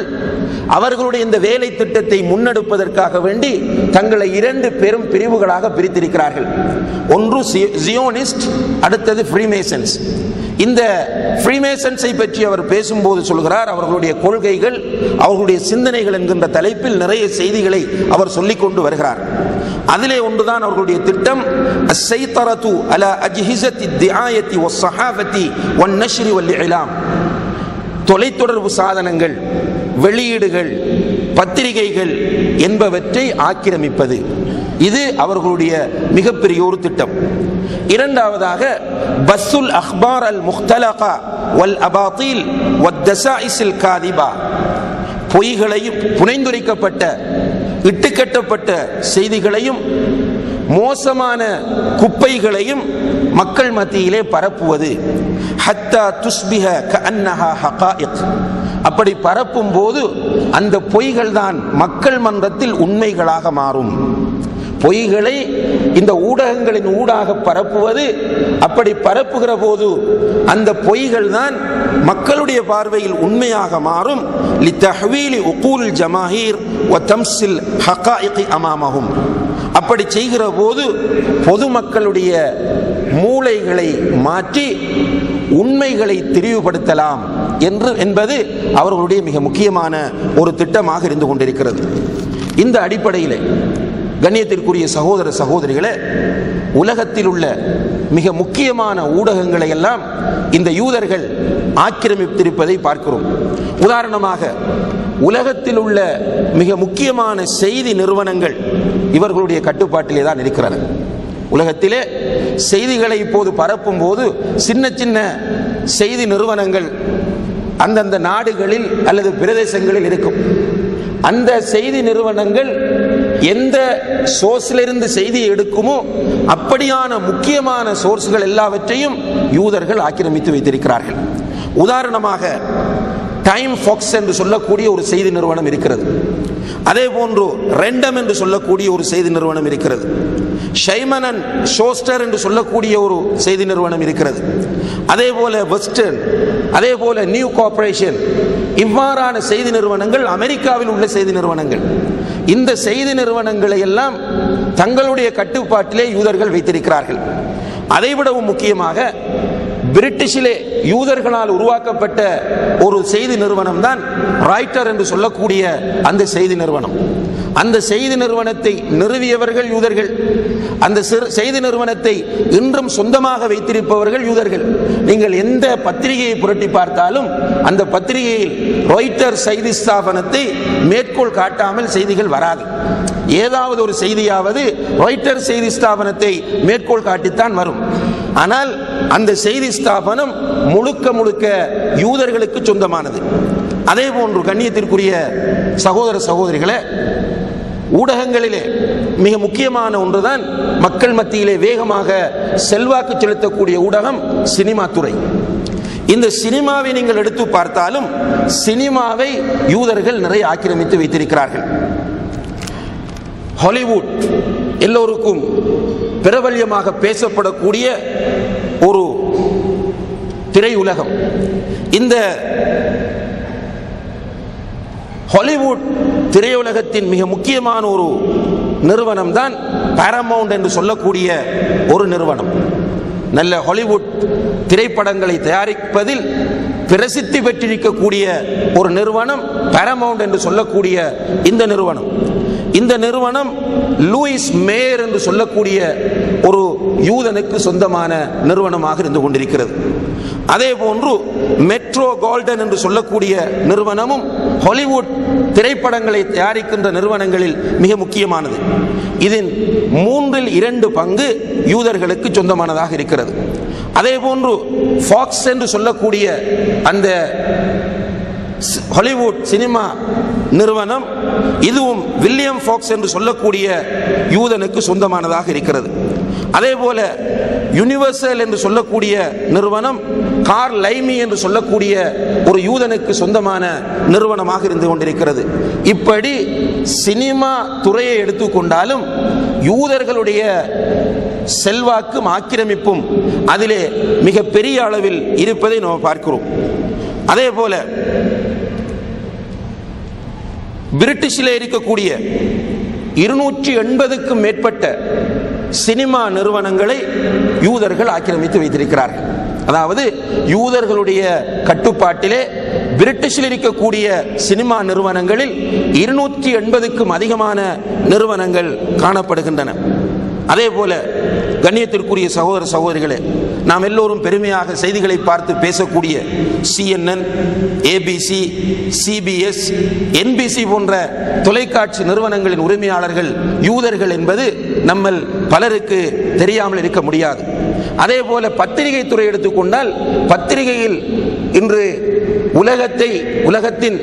அவர்களுடைய இந்த வேலை திட்டத்தை முன்னெடுப்பதற்காக வேண்டி தங்களை 2 பெரும் பிரிவுகளாக பிரித்திருக்கிறார்கள். ஒன்று ஜியோனிஸ்ட், அடுத்தது ஃப்ரீமேசன்ஸ். இந்த ஃப்ரீமேசன்ஸை பற்றி அவர் பேசும்போது சொல்கிறார், அவர்களுடைய கொள்கைகள், அவர்களுடைய சிந்தனைகள் என்கின்ற தலைப்பில் நிறைய செய்திகளை அவர் சொல்லிக் கொண்டு வருகிறார். அதிலே ஒன்றுதான் அவர்களுடைய திட்டம், அஸ்ஸைத்தரது அலா அஜ்ஹிஸத்தி திஆயத்தி வஸ்ஸஹாஃபத்தி வன்னஷ்ரி வல்இலாம். தொலைத்தொடர்பு சாதனங்கள், வெளியீடுகள், பத்திரிகைகள் என்பவற்றை ஆக்கிரமிப்பது. இது அவர்களுடைய மிகப்பெரிய ஒரு திட்டம். இரண்டாவதாக பஸ்ஸுல் அக்பார் அல் முக்தலகா வல் அபாத்தில் வத்தஸாயிஸில் காதிபா, பொய்களையும் புனைந்துரைக்கப்பட்ட இட்டுக்கட்டப்பட்ட செய்திகளையும் மோசமான குப்பைகளையும் மக்கள் மத்தியிலே பரப்புவது. ஹத்தா துஸ்பிஹ கஅன்னஹா ஹகாயிக், அப்படி பரப்பும் போது அந்த பொய்கள் தான் மக்கள் மன்றத்தில் உண்மைகளாக மாறும். பொய்களை இந்த ஊடகங்களின் ஊடாக பரப்புவது, அப்படி பரப்புகிற போது அந்த பொய்கள் தான் மக்களுடைய பார்வையில் உண்மையாக மாறும். லித்தஹ்வீலி உகூல் ஜமாஹீர் வ தம்ஸில் ஹகாயிக் அமாமஹும், அப்படி செய்கிற போது பொதுமக்களுடைய மூளைகளை மாற்றி உண்மைகளை திரிவுபடுத்தலாம் என்பது அவர்களுடைய மிக முக்கியமான ஒரு திட்டமாக இருந்து கொண்டிருக்கிறது. இந்த அடிப்படையில் கண்ணியத்திற்குரிய சகோதர சகோதரிகளே, உலகத்தில் உள்ள மிக முக்கியமான ஊடகங்களை எல்லாம் இந்த யூதர்கள் ஆக்கிரமித்திருப்பதை பார்க்கிறோம். உதாரணமாக, உலகத்தில் உள்ள மிக முக்கியமான செய்தி நிறுவனங்கள் இவர்களுடைய கட்டுப்பாட்டிலே தான் இருக்கிறது. உலகத்திலே செய்திகளை இப்போது பரப்பும் போது சின்ன சின்ன செய்தி நிறுவனங்கள் அந்தந்த நாடுகளில் அல்லது பிரதேசங்களில் இருக்கும். அந்த செய்தி நிறுவனங்கள் எந்த சோர்ஸிலிருந்து செய்தியை எடுக்குமோ அப்படியான முக்கியமான சோர்ஸ்கள் எல்லாவற்றையும் யூதர்கள் ஆக்கிரமித்து வைத்திருக்கிறார்கள். உதாரணமாக, டைம் ஃபாக்ஸ் என்று சொல்லக்கூடிய ஒரு செய்தி நிறுவனம் இருக்கிறது. அதே போன்று ரெண்டம் என்று சொல்லக்கூடிய ஒரு செய்தி நிறுவனம் இருக்கிறது. ஷைமன் அண்ட் ஷோஸ்டர் என்று சொல்லக்கூடிய ஒரு செய்தி நிறுவனம் இருக்கிறது. அதே போல வெஸ்டர்ன், அதே போல நியூ கார்ப்பரேஷன், இவ்வாறான செய்தி நிறுவனங்கள் அமெரிக்காவில் உள்ள செய்தி நிறுவனங்கள். இந்த செய்தி நிறுவனங்களை எல்லாம் தங்களுடைய கட்டுப்பாட்டிலே யூதர்கள் வைத்திருக்கிறார்கள். அதைவிடவும் முக்கியமாக, பிரிட்டிஷிலே யூதர்களால் உருவாக்கப்பட்ட ஒரு செய்தி நிறுவனம் தான் ராய்ட்டர் என்று சொல்லக்கூடிய அந்த செய்தி நிறுவனம். அந்த செய்தி நிறுவனத்தை நிறுவியவர்கள் யூதர்கள். அந்த செய்தி நிறுவனத்தை இன்றும் சொந்தமாக வைத்திருப்பவர்கள் யூதர்கள். நீங்கள் எந்த பத்திரிகையை புரட்டி பார்த்தாலும் அந்த பத்திரிகையில் ராய்ட்டர் செய்தி ஸ்தாபனத்தை மேற்கோள் காட்டாமல் செய்திகள் வராது. ஏதாவது ஒரு செய்தியாவது ராய்ட்டர் செய்தி ஸ்தாபனத்தை மேற்கோள் காட்டித்தான் வரும். ஆனால் அந்த செய்தி ஸ்தாபனம் முழுக்க முழுக்க யூதர்களுக்கு சொந்தமானது. அதே போன்று கண்ணியத்திற்குரிய சகோதர சகோதரிகளே, ஊடகங்களிலே மிக முக்கியமான ஒன்றுதான் மக்கள் மத்தியிலே வேகமாக செல்வாக்கு செலுத்தக்கூடிய ஊடகம் சினிமா துறை. இந்த சினிமாவை நீங்கள் எடுத்து பார்த்தாலும் சினிமாவை யூதர்கள் நிறைய ஆக்கிரமித்து வைத்திருக்கிறார்கள். ஹாலிவுட் எல்லோருக்கும் பிரபல்யமாக பேசப்படக்கூடிய ஒரு திரையுலகம். இந்த ஹாலிவுட் திரையுலகத்தின் மிக முக்கியமான ஒரு நிறுவனம் தான் பாரமவுண்ட் என்று சொல்லக்கூடிய ஒரு நிறுவனம். நல்ல ஹாலிவுட் திரைப்படங்களை தயாரிப்பதில் பிரசித்தி பெற்றிருக்கக்கூடிய ஒரு நிறுவனம் பாரமவுண்ட் என்று சொல்லக்கூடிய இந்த நிறுவனம். இந்த நிறுவனம் லூயிஸ் மேயர் என்று சொல்லக்கூடிய ஒரு யூதனுக்கு சொந்தமான நிறுவனமாக இருந்து கொண்டிருக்கிறது. அதே போன்று மெட்ரோ கோல்டன் என்று சொல்லக்கூடிய நிறுவனமும் ஹாலிவுட் திரைப்படங்களை தயாரிக்கின்ற நிறுவனங்களில் மிக முக்கியமானது. இதன் 3/2 பங்கு யூதர்களுக்கு சொந்தமானதாக இருக்கிறது. அதே போன்று ஃபாக்ஸ் என்று சொல்லக்கூடிய அந்த ஹாலிவுட் சினிமா நிறுவனம், இதுவும் வில்லியம் ஃபாக்ஸ் என்று சொல்லக்கூடிய யூதனுக்கு சொந்தமானதாக இருக்கிறது. அதே போல யுனிவர்சல் என்று சொல்லக்கூடிய நிறுவனம் கார்ல் லைமி என்று சொல்லக்கூடிய ஒரு யூதனுக்கு சொந்தமான நிறுவனமாக இருந்து கொண்டிருக்கிறது. இப்படி சினிமா துறையை எடுத்துக்கொண்டாலும் யூதர்களுடைய செல்வாக்கும் ஆக்கிரமிப்பும் அதிலே மிக பெரிய அளவில் இருப்பதை நாம் பார்க்கிறோம். அதே போல பிரிட்டிஷில் இருக்கக்கூடிய 280க்கும் மேற்பட்ட சினிமா நிறுவனங்களை யூதர்கள் ஆக்கிரமித்து வைத்திருக்கிறார்கள். அதாவது யூதர்களுடைய கட்டுப்பாட்டிலே பிரிட்டிஷில் இருக்கக்கூடிய சினிமா நிறுவனங்களில் 280க்கும் அதிகமான நிறுவனங்கள் காணப்படுகின்றன. அதே போல கண்ணியத்திற்குரிய சகோதர சகோதரிகளே, நாம் எல்லோரும் பெருமையாக செய்திகளை பார்த்து பேசக்கூடிய CNN, ABC, CBS, NBC போன்ற தொலைக்காட்சி நிறுவனங்களின் உரிமையாளர்கள் யூதர்கள் என்பது நம்மள் பலருக்கு தெரியாமல் இருக்க முடியாது. அதே போல பத்திரிகை துறை எடுத்துக்கொண்டால், பத்திரிகையில் இன்று உலகத்தின்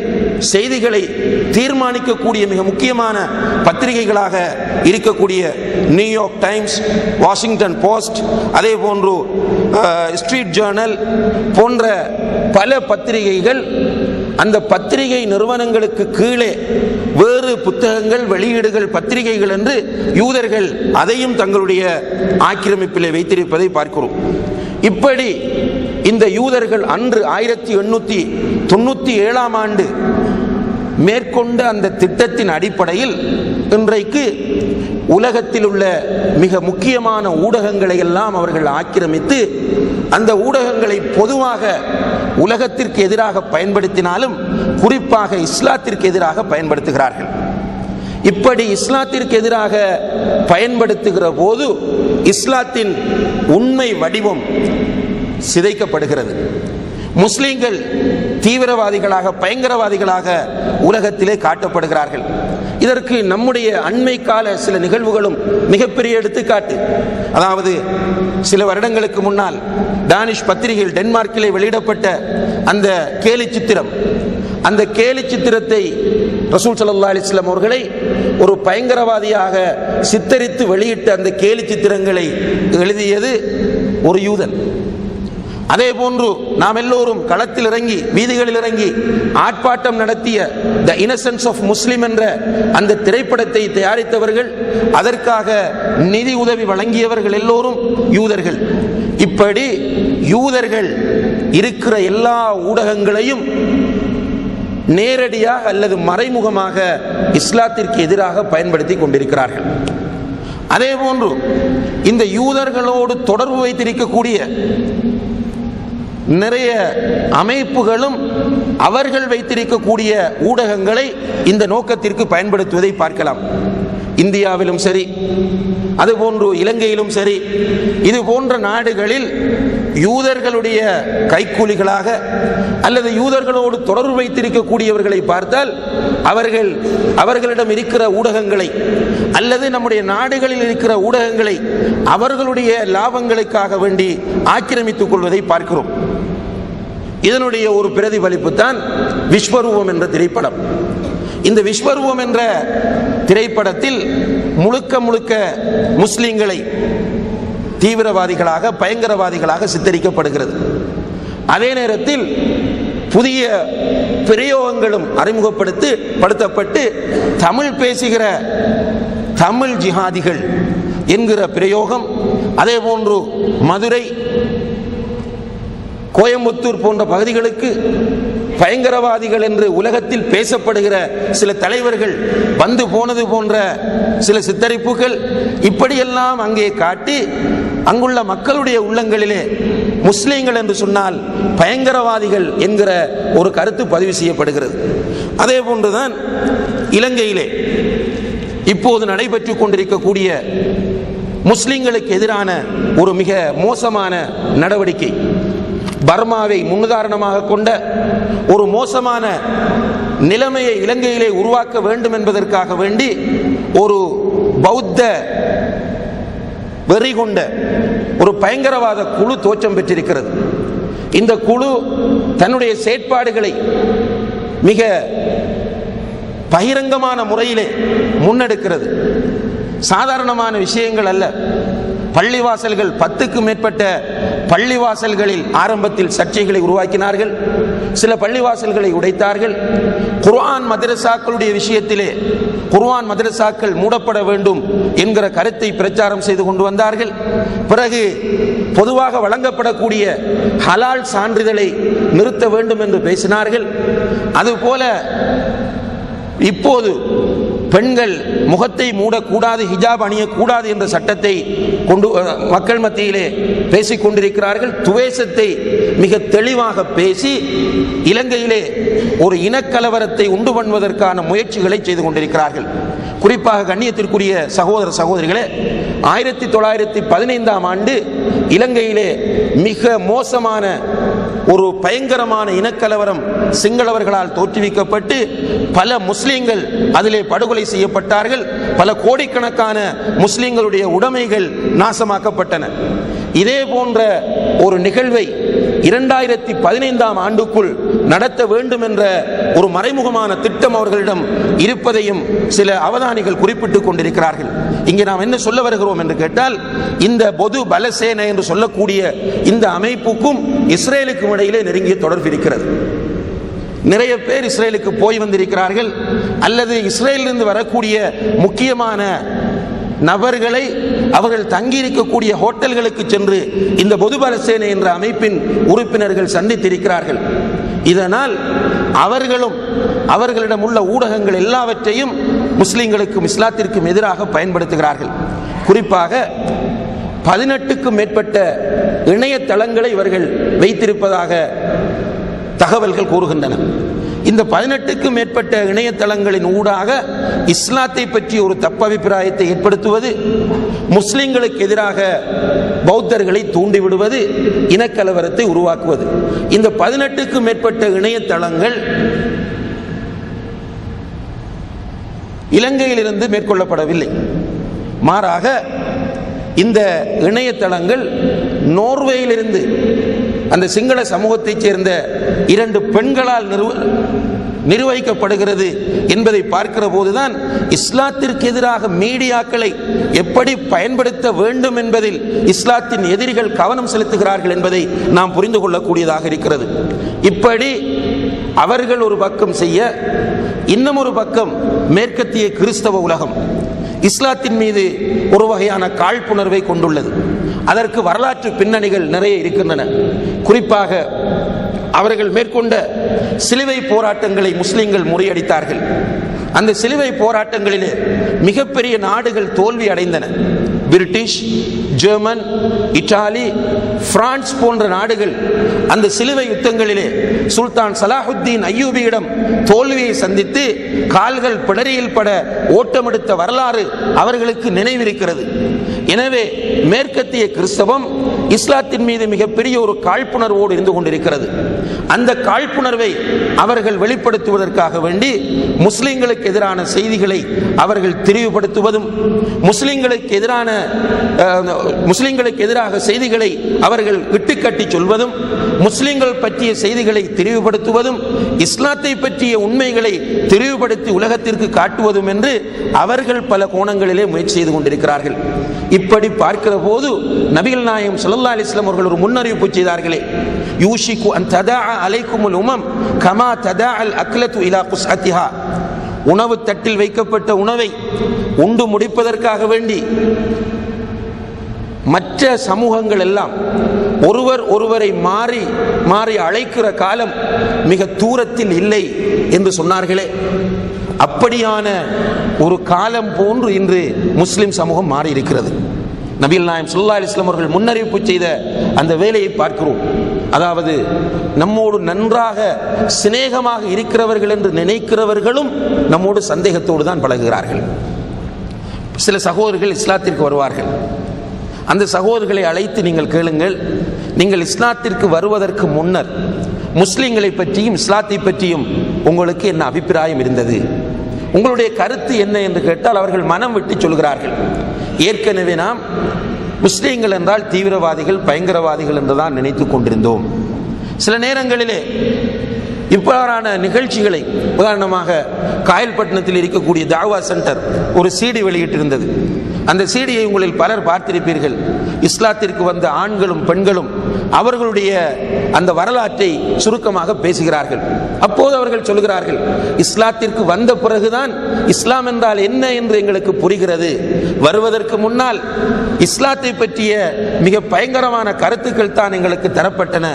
செய்திகளை தீர்மானிக்கக்கூடிய மிக முக்கியமான பத்திரிகைகளாக இருக்கக்கூடிய நியூயார்க் டைம்ஸ், வாஷிங்டன் போஸ்ட், அதே போன்று ஸ்ட்ரீட் ஜேர்னல் போன்ற பல பத்திரிகைகள், அந்த பத்திரிகை நிறுவனங்களுக்கு கீழே வேறு புத்தகங்கள், வெளியீடுகள், பத்திரிகைகள் என்று யூதர்கள் அதையும் தங்களுடைய ஆக்கிரமிப்பிலே வைத்திருப்பதை பார்க்கிறோம். இப்படி இந்த யூதர்கள் அன்று 1897ஆம் ஆண்டு மேற்கொண்ட அந்த திட்டத்தின் அடிப்படையில் இன்றைக்கு உலகத்தில் உள்ள மிக முக்கியமான ஊடகங்களை எல்லாம் அவர்கள் ஆக்கிரமித்து, அந்த ஊடகங்களை பொதுவாக உலகத்திற்கு எதிராக பயன்படுத்தினாலும் குறிப்பாக இஸ்லாத்திற்கு எதிராக பயன்படுத்துகிறார்கள். இப்படி இஸ்லாத்திற்கு எதிராக பயன்படுத்துகிற போது இஸ்லாத்தின் உண்மை வடிவம் சிதைக்கப்படுகிறது. முஸ்லிம்கள் தீவிரவாதிகளாக, பயங்கரவாதிகளாக உலகத்திலே காட்டப்படுகிறார்கள். இதற்கு நம்முடைய அண்மை கால சில நிகழ்வுகளும் மிகப்பெரிய எடுத்துக்காட்டு. அதாவது சில வருடங்களுக்கு முன்னால் டானிஷ் பத்திரிகையில் டென்மார்க்கிலே வெளியிடப்பட்ட அந்த கேலி சித்திரம், அந்த கேலி சித்திரத்தை ரசூல் ஸல்லல்லாஹு அலைஹி வஸல்லம் அவர்களை ஒரு பயங்கரவாதியாக சித்தரித்து வெளியிட்ட அந்த கேலி சித்திரங்களை எழுதியது ஒரு யூதன். அதே போன்று நாம் எல்லோரும் களத்தில் இறங்கி, வீதிகளில் இறங்கி ஆர்ப்பாட்டம் நடத்திய தி இன்னசென்ஸ் ஆஃப் முஸ்லிம் என்ற அந்த திரைப்படத்தை தயாரித்தவர்கள், அதற்காக நிதி உதவி வழங்கியவர்கள் எல்லோரும் யூதர்கள். இப்படி யூதர்கள் இருக்கிற எல்லா ஊடகங்களையும் நேரடியாக அல்லது மறைமுகமாக இஸ்லாத்திற்கு எதிராக பயன்படுத்தி கொண்டிருக்கிறார்கள். அதே போன்று இந்த யூதர்களோடு தொடர்பு வைத்திருக்கக்கூடிய நிறைய அமைப்புகளும் அவர்கள் வைத்திருக்கக்கூடிய ஊடகங்களை இந்த நோக்கத்திற்கு பயன்படுத்துவதை பார்க்கலாம். இந்தியாவிலும் சரி, அதுபோன்று இலங்கையிலும் சரி, இது போன்ற நாடுகளில் யூதர்களுடைய கைக்கூலிகளாக அல்லது யூதர்களோடு தொடர்பு வைத்திருக்கக்கூடியவர்களை பார்த்தால் அவர்களிடம் இருக்கிற ஊடகங்களை அல்லது நம்முடைய நாடுகளில் இருக்கிற ஊடகங்களை அவர்களுடைய லாபங்களுக்காக வேண்டி ஆக்கிரமித்துக் கொள்வதை பார்க்கிறோம். இதனுடைய ஒரு பிரதிபலிப்பு தான் விஸ்வரூபம் என்ற திரைப்படம். இந்த விஸ்வரூபம் என்ற திரைப்படத்தில் முழுக்க முழுக்க முஸ்லிம்களை தீவிரவாதிகளாக, பயங்கரவாதிகளாக சித்தரிக்கப்படுகிறது. அதே நேரத்தில் புதிய பிரயோகங்களும் அறிமுகப்படுத்தப்பட்டு தமிழ் பேசுகிற தமிழ் ஜிஹாதிகள் என்கிற பிரயோகம், அதே போன்று மதுரை, கோயம்புத்தூர் போன்ற பகுதிகளுக்கு பயங்கரவாதிகள் என்று உலகத்தில் பேசப்படுகிற சில தலைவர்கள் வந்து போனது போன்ற சில சித்தரிப்புகள், இப்படியெல்லாம் அங்கே காட்டி அங்குள்ள மக்களுடைய உள்ளங்களிலே முஸ்லிம்கள் என்று சொன்னால் பயங்கரவாதிகள் என்கிற ஒரு கருத்து பதிவு செய்யப்படுகிறது. அதே போன்றுதான் இலங்கையிலே இப்போது நடைபெற்றுக் கொண்டிருக்கக்கூடிய முஸ்லிம்களுக்கு எதிரான ஒரு மிக மோசமான நடவடிக்கை, பர்மாவை முன்னுதாரணமாக கொண்ட ஒரு மோசமான நிலைமையை இலங்கையிலே உருவாக்க வேண்டும் என்பதற்காக வேண்டி ஒரு பௌத்த வெறி கொண்ட ஒரு பயங்கரவாத குழு தோற்றம் பெற்றிருக்கிறது. இந்த குழு தன்னுடைய செயற்பாடுகளை மிக பகிரங்கமான முறையிலே முன்னெடுக்கிறது. சாதாரணமான விஷயங்கள் அல்ல. பள்ளிவாசல்கள், 10க்கும் மேற்பட்ட பள்ளிவாசல்களில் ஆரம்பத்தில் சர்ச்சைகளை உருவாக்கினார்கள். சில பள்ளிவாசல்களை உடைத்தார்கள். குர்ஆன் மதரசாக்களுடைய விஷயத்திலே குர்ஆன் மதரசாக்கள் மூடப்பட வேண்டும் என்கிற கருத்தை பிரச்சாரம் செய்து கொண்டு வந்தார்கள். பிறகு பொதுவாக வழங்கப்படக்கூடிய ஹலால் சான்றிதழை நிறுத்த வேண்டும் என்று பேசினார்கள். அதுபோல இப்போது பெண்கள் முகத்தை மூடக்கூடாது, ஹிஜாப் அணியக்கூடாது என்ற சட்டத்தை கொண்டு மக்கள் மத்தியிலே பேசிக் கொண்டிருக்கிறார்கள். துவேஷத்தை மிக தெளிவாக பேசி இலங்கையிலே ஒரு இனக்கலவரத்தை உண்டு பண்ணுவதற்கான முயற்சிகளை செய்து கொண்டிருக்கிறார்கள். குறிப்பாக கண்ணியத்திற்குரிய சகோதர சகோதரிகளே, 1915ஆம் ஆண்டு இலங்கையிலே மிக மோசமான ஒரு பயங்கரமான இனக்கலவரம் சிங்களவர்களால் தோற்றுவிக்கப்பட்டு பல முஸ்லிம்கள் அதிலே படுகொலை செய்யப்பட்டார்கள். பல கோடிக்கணக்கான முஸ்லிம்களுடைய உடைமைகள் நாசமாக்கப்பட்டன. இதே போன்ற ஒரு நிகழ்வை 2015ஆம் ஆண்டுக்குள் நடத்த வேண்டும் என்ற ஒரு மறைமுகமான திட்டம் அவர்களிடம் இருப்பதையும் சில அவதானிகள் குறிப்பிட்டுக் கொண்டிருக்கிறார்கள். இங்கே நாம் என்ன சொல்ல வருகிறோம் என்று கேட்டால், இந்த பொது பலசேனை என்று சொல்லக்கூடிய இந்த அமைப்புக்கும் இஸ்ரேலுக்கும் இடையிலே நெருங்கிய தொடர்பு இருக்கிறது. நிறைய பேர் இஸ்ரேலுக்கு போய் வந்திருக்கிறார்கள், அல்லது இஸ்ரேலிலிருந்து வரக்கூடிய முக்கியமான நபர்களை அவர்கள் தங்கியிருக்கக்கூடிய ஹோட்டல்களுக்கு சென்று இந்த பொது பலசேனை என்ற அமைப்பின் உறுப்பினர்கள் சந்தித்திருக்கிறார்கள். இதனால் அவர்களும் அவர்களிடம் உள்ள ஊடகங்கள் எல்லாவற்றையும் முஸ்லிம்களுக்கும் இஸ்லாத்திற்கும் எதிராக பயன்படுத்துகிறார்கள். குறிப்பாக 18க்கும் மேற்பட்ட இணையதளங்களை இவர்கள் வைத்திருப்பதாக தகவல்கள் கூறுகின்றன. இந்த 18க்கும் மேற்பட்ட இணையதளங்களின் ஊடாக இஸ்லாத்தை பற்றி ஒரு தப்பபிப்பிராயத்தை ஏற்படுத்துவது, முஸ்லிம்களுக்கு எதிராக பௌத்தர்களை தூண்டிவிடுவது, இனக்கலவரத்தை உருவாக்குவது. இந்த 18க்கும் மேற்பட்ட இணையதளங்கள் இலங்கையிலிருந்து மேற்கொள்ளப்படவில்லை. மாறாக இந்த இணையதளங்கள் நோர்வேயிலிருந்து அந்த சிங்கள சமூகத்தைச் சேர்ந்த 2 பெண்களால் நிர்வகிக்கப்படுகிறது என்பதை பார்க்கிற போதுதான் இஸ்லாத்திற்கு எதிராக மீடியாக்களை எப்படி பயன்படுத்த வேண்டும் என்பதில் இஸ்லாத்தின் எதிரிகள் கவனம் செலுத்துகிறார்கள் என்பதை நாம் புரிந்து கொள்ளக்கூடியதாக இருக்கிறது. இப்படி அவர்கள் ஒரு பக்கம் செய்ய, இன்னும் ஒரு பக்கம் மேற்கத்திய கிறிஸ்தவ உலகம் இஸ்லாத்தின் மீது ஒரு வகையான காழ்ப்புணர்வை கொண்டுள்ளது. அதற்கு வரலாற்று பின்னணிகள் நிறைய இருக்கின்றன. குறிப்பாக அவர்கள் மேற்கொண்ட சிலுவை போராட்டங்களை முஸ்லிம்கள் முறியடித்தார்கள். அந்த சிலுவை போராட்டங்களிலே மிகப்பெரிய நாடுகள் தோல்வி அடைந்தன. பிரிட்டிஷ், ஜெர்மன், இத்தாலி, பிரான்ஸ் போன்ற நாடுகள் அந்த சிலுவை யுத்தங்களிலே சுல்தான் சலாஹுத்தீன் அய்யூபியிடம் தோல்வியை சந்தித்து கால்கள் பிடரியில் பட ஓட்டமெடுத்த வரலாறு அவர்களுக்கு நினைவிருக்கிறது. எனவே மேற்கத்திய கிறிஸ்தவம் இஸ்லாத்தின் மீது மிகப்பெரிய ஒரு காழ்ப்புணர்வோடு இருந்து கொண்டிருக்கிறது. அந்த காழ்ப்புணர்வை அவர்கள் வெளிப்படுத்துவதற்காக வேண்டி முஸ்லிம்களுக்கு எதிரான செய்திகளை அவர்கள் திரிவுபடுத்துவதும், முஸ்லிம்களுக்கு எதிராக செய்திகளை அவர்கள் இட்டுக்கட்டி சொல்வதும், முஸ்லிம்கள் பற்றிய செய்திகளை திரிவுபடுத்துவதும், இஸ்லாத்தை பற்றிய உண்மைகளை திரிவுபடுத்தி உலகத்திற்கு காட்டுவதும் என்று அவர்கள் பல கோணங்களிலே முயற்சி செய்து கொண்டிருக்கிறார்கள். இப்படி பார்க்கிற போது நபிகள் நாயகம் ஸல்லல்லாஹு அலைஹி வஸல்லம் அவர்கள் ஒரு முன்னறிவிப்பு செய்தார்களே, யூஷிகு அன் ததா அலைக்குமுல் உமம் கமா ததாஅல் அக்லத்து இலா குஸ்அத்திஹா. உணவு தட்டில் வைக்கப்பட்ட உணவை உண்டு முடிப்பதற்காக வேண்டி மற்ற சமூகங்கள் எல்லாம் ஒருவரை மாறி மாறி அழைக்கிற காலம் மிக தூரத்தில் இல்லை என்று சொன்னார்களே, அப்படியான ஒரு காலம் போன்று இன்று முஸ்லிம் சமூகம் மாறி இருக்கிறது. நபிகள் நாயகம் ஸல்லல்லாஹு அலைஹி வஸல்லம் அவர்கள் முன்னறிவிப்பு செய்த அந்த வேலையை பார்க்கிறோம். அதாவது நம்மோடு நன்றாக சிநேகமாக இருக்கிறவர்கள் என்று நினைக்கிறவர்களும் நம்மோடு சந்தேகத்தோடு தான் பழகுகிறார்கள். சில சகோதரர்கள் இஸ்லாத்திற்கு வருவார்கள். அந்த சகோதரர்களை அழைத்து நீங்கள் கேளுங்கள், நீங்கள் இஸ்லாத்திற்கு வருவதற்கு முன்னர் முஸ்லிம்களை பற்றியும் இஸ்லாத்தை பற்றியும் உங்களுக்கு என்ன அபிப்பிராயம் இருந்தது, உங்களுடைய கருத்து என்ன என்று கேட்டால் அவர்கள் மனம் விட்டு சொல்கிறார்கள், ஏற்கனவே நாம் முஸ்லிம்கள் என்றால் தீவிரவாதிகள், பயங்கரவாதிகள் என்றுதான் நினைத்துக் கொண்டிருந்தோம். சில நேரங்களிலே இவ்வாறான நிகழ்ச்சிகளை, உதாரணமாக காயல்பட்டினத்தில் இருக்கக்கூடிய தாவா சென்டர் ஒரு சிடி வெளியிட்டிருந்தது. அந்த சிடியை உங்களில் பலர் பார்த்திருப்பீர்கள். இஸ்லாத்திற்கு வந்த ஆண்களும் பெண்களும் அவர்களுடைய அந்த வரலாற்றை சுருக்கமாக பேசுகிறார்கள். அப்போது அவர்கள் சொல்கிறார்கள், இஸ்லாத்திற்கு வந்த பிறகுதான் இஸ்லாம் என்றால் என்ன என்று எங்களுக்கு புரிகிறது. வருவதற்கு முன்னால் இஸ்லாத்தை பற்றிய மிக பயங்கரமான கருத்துக்கள் தான் எங்களுக்கு தரப்பட்டன.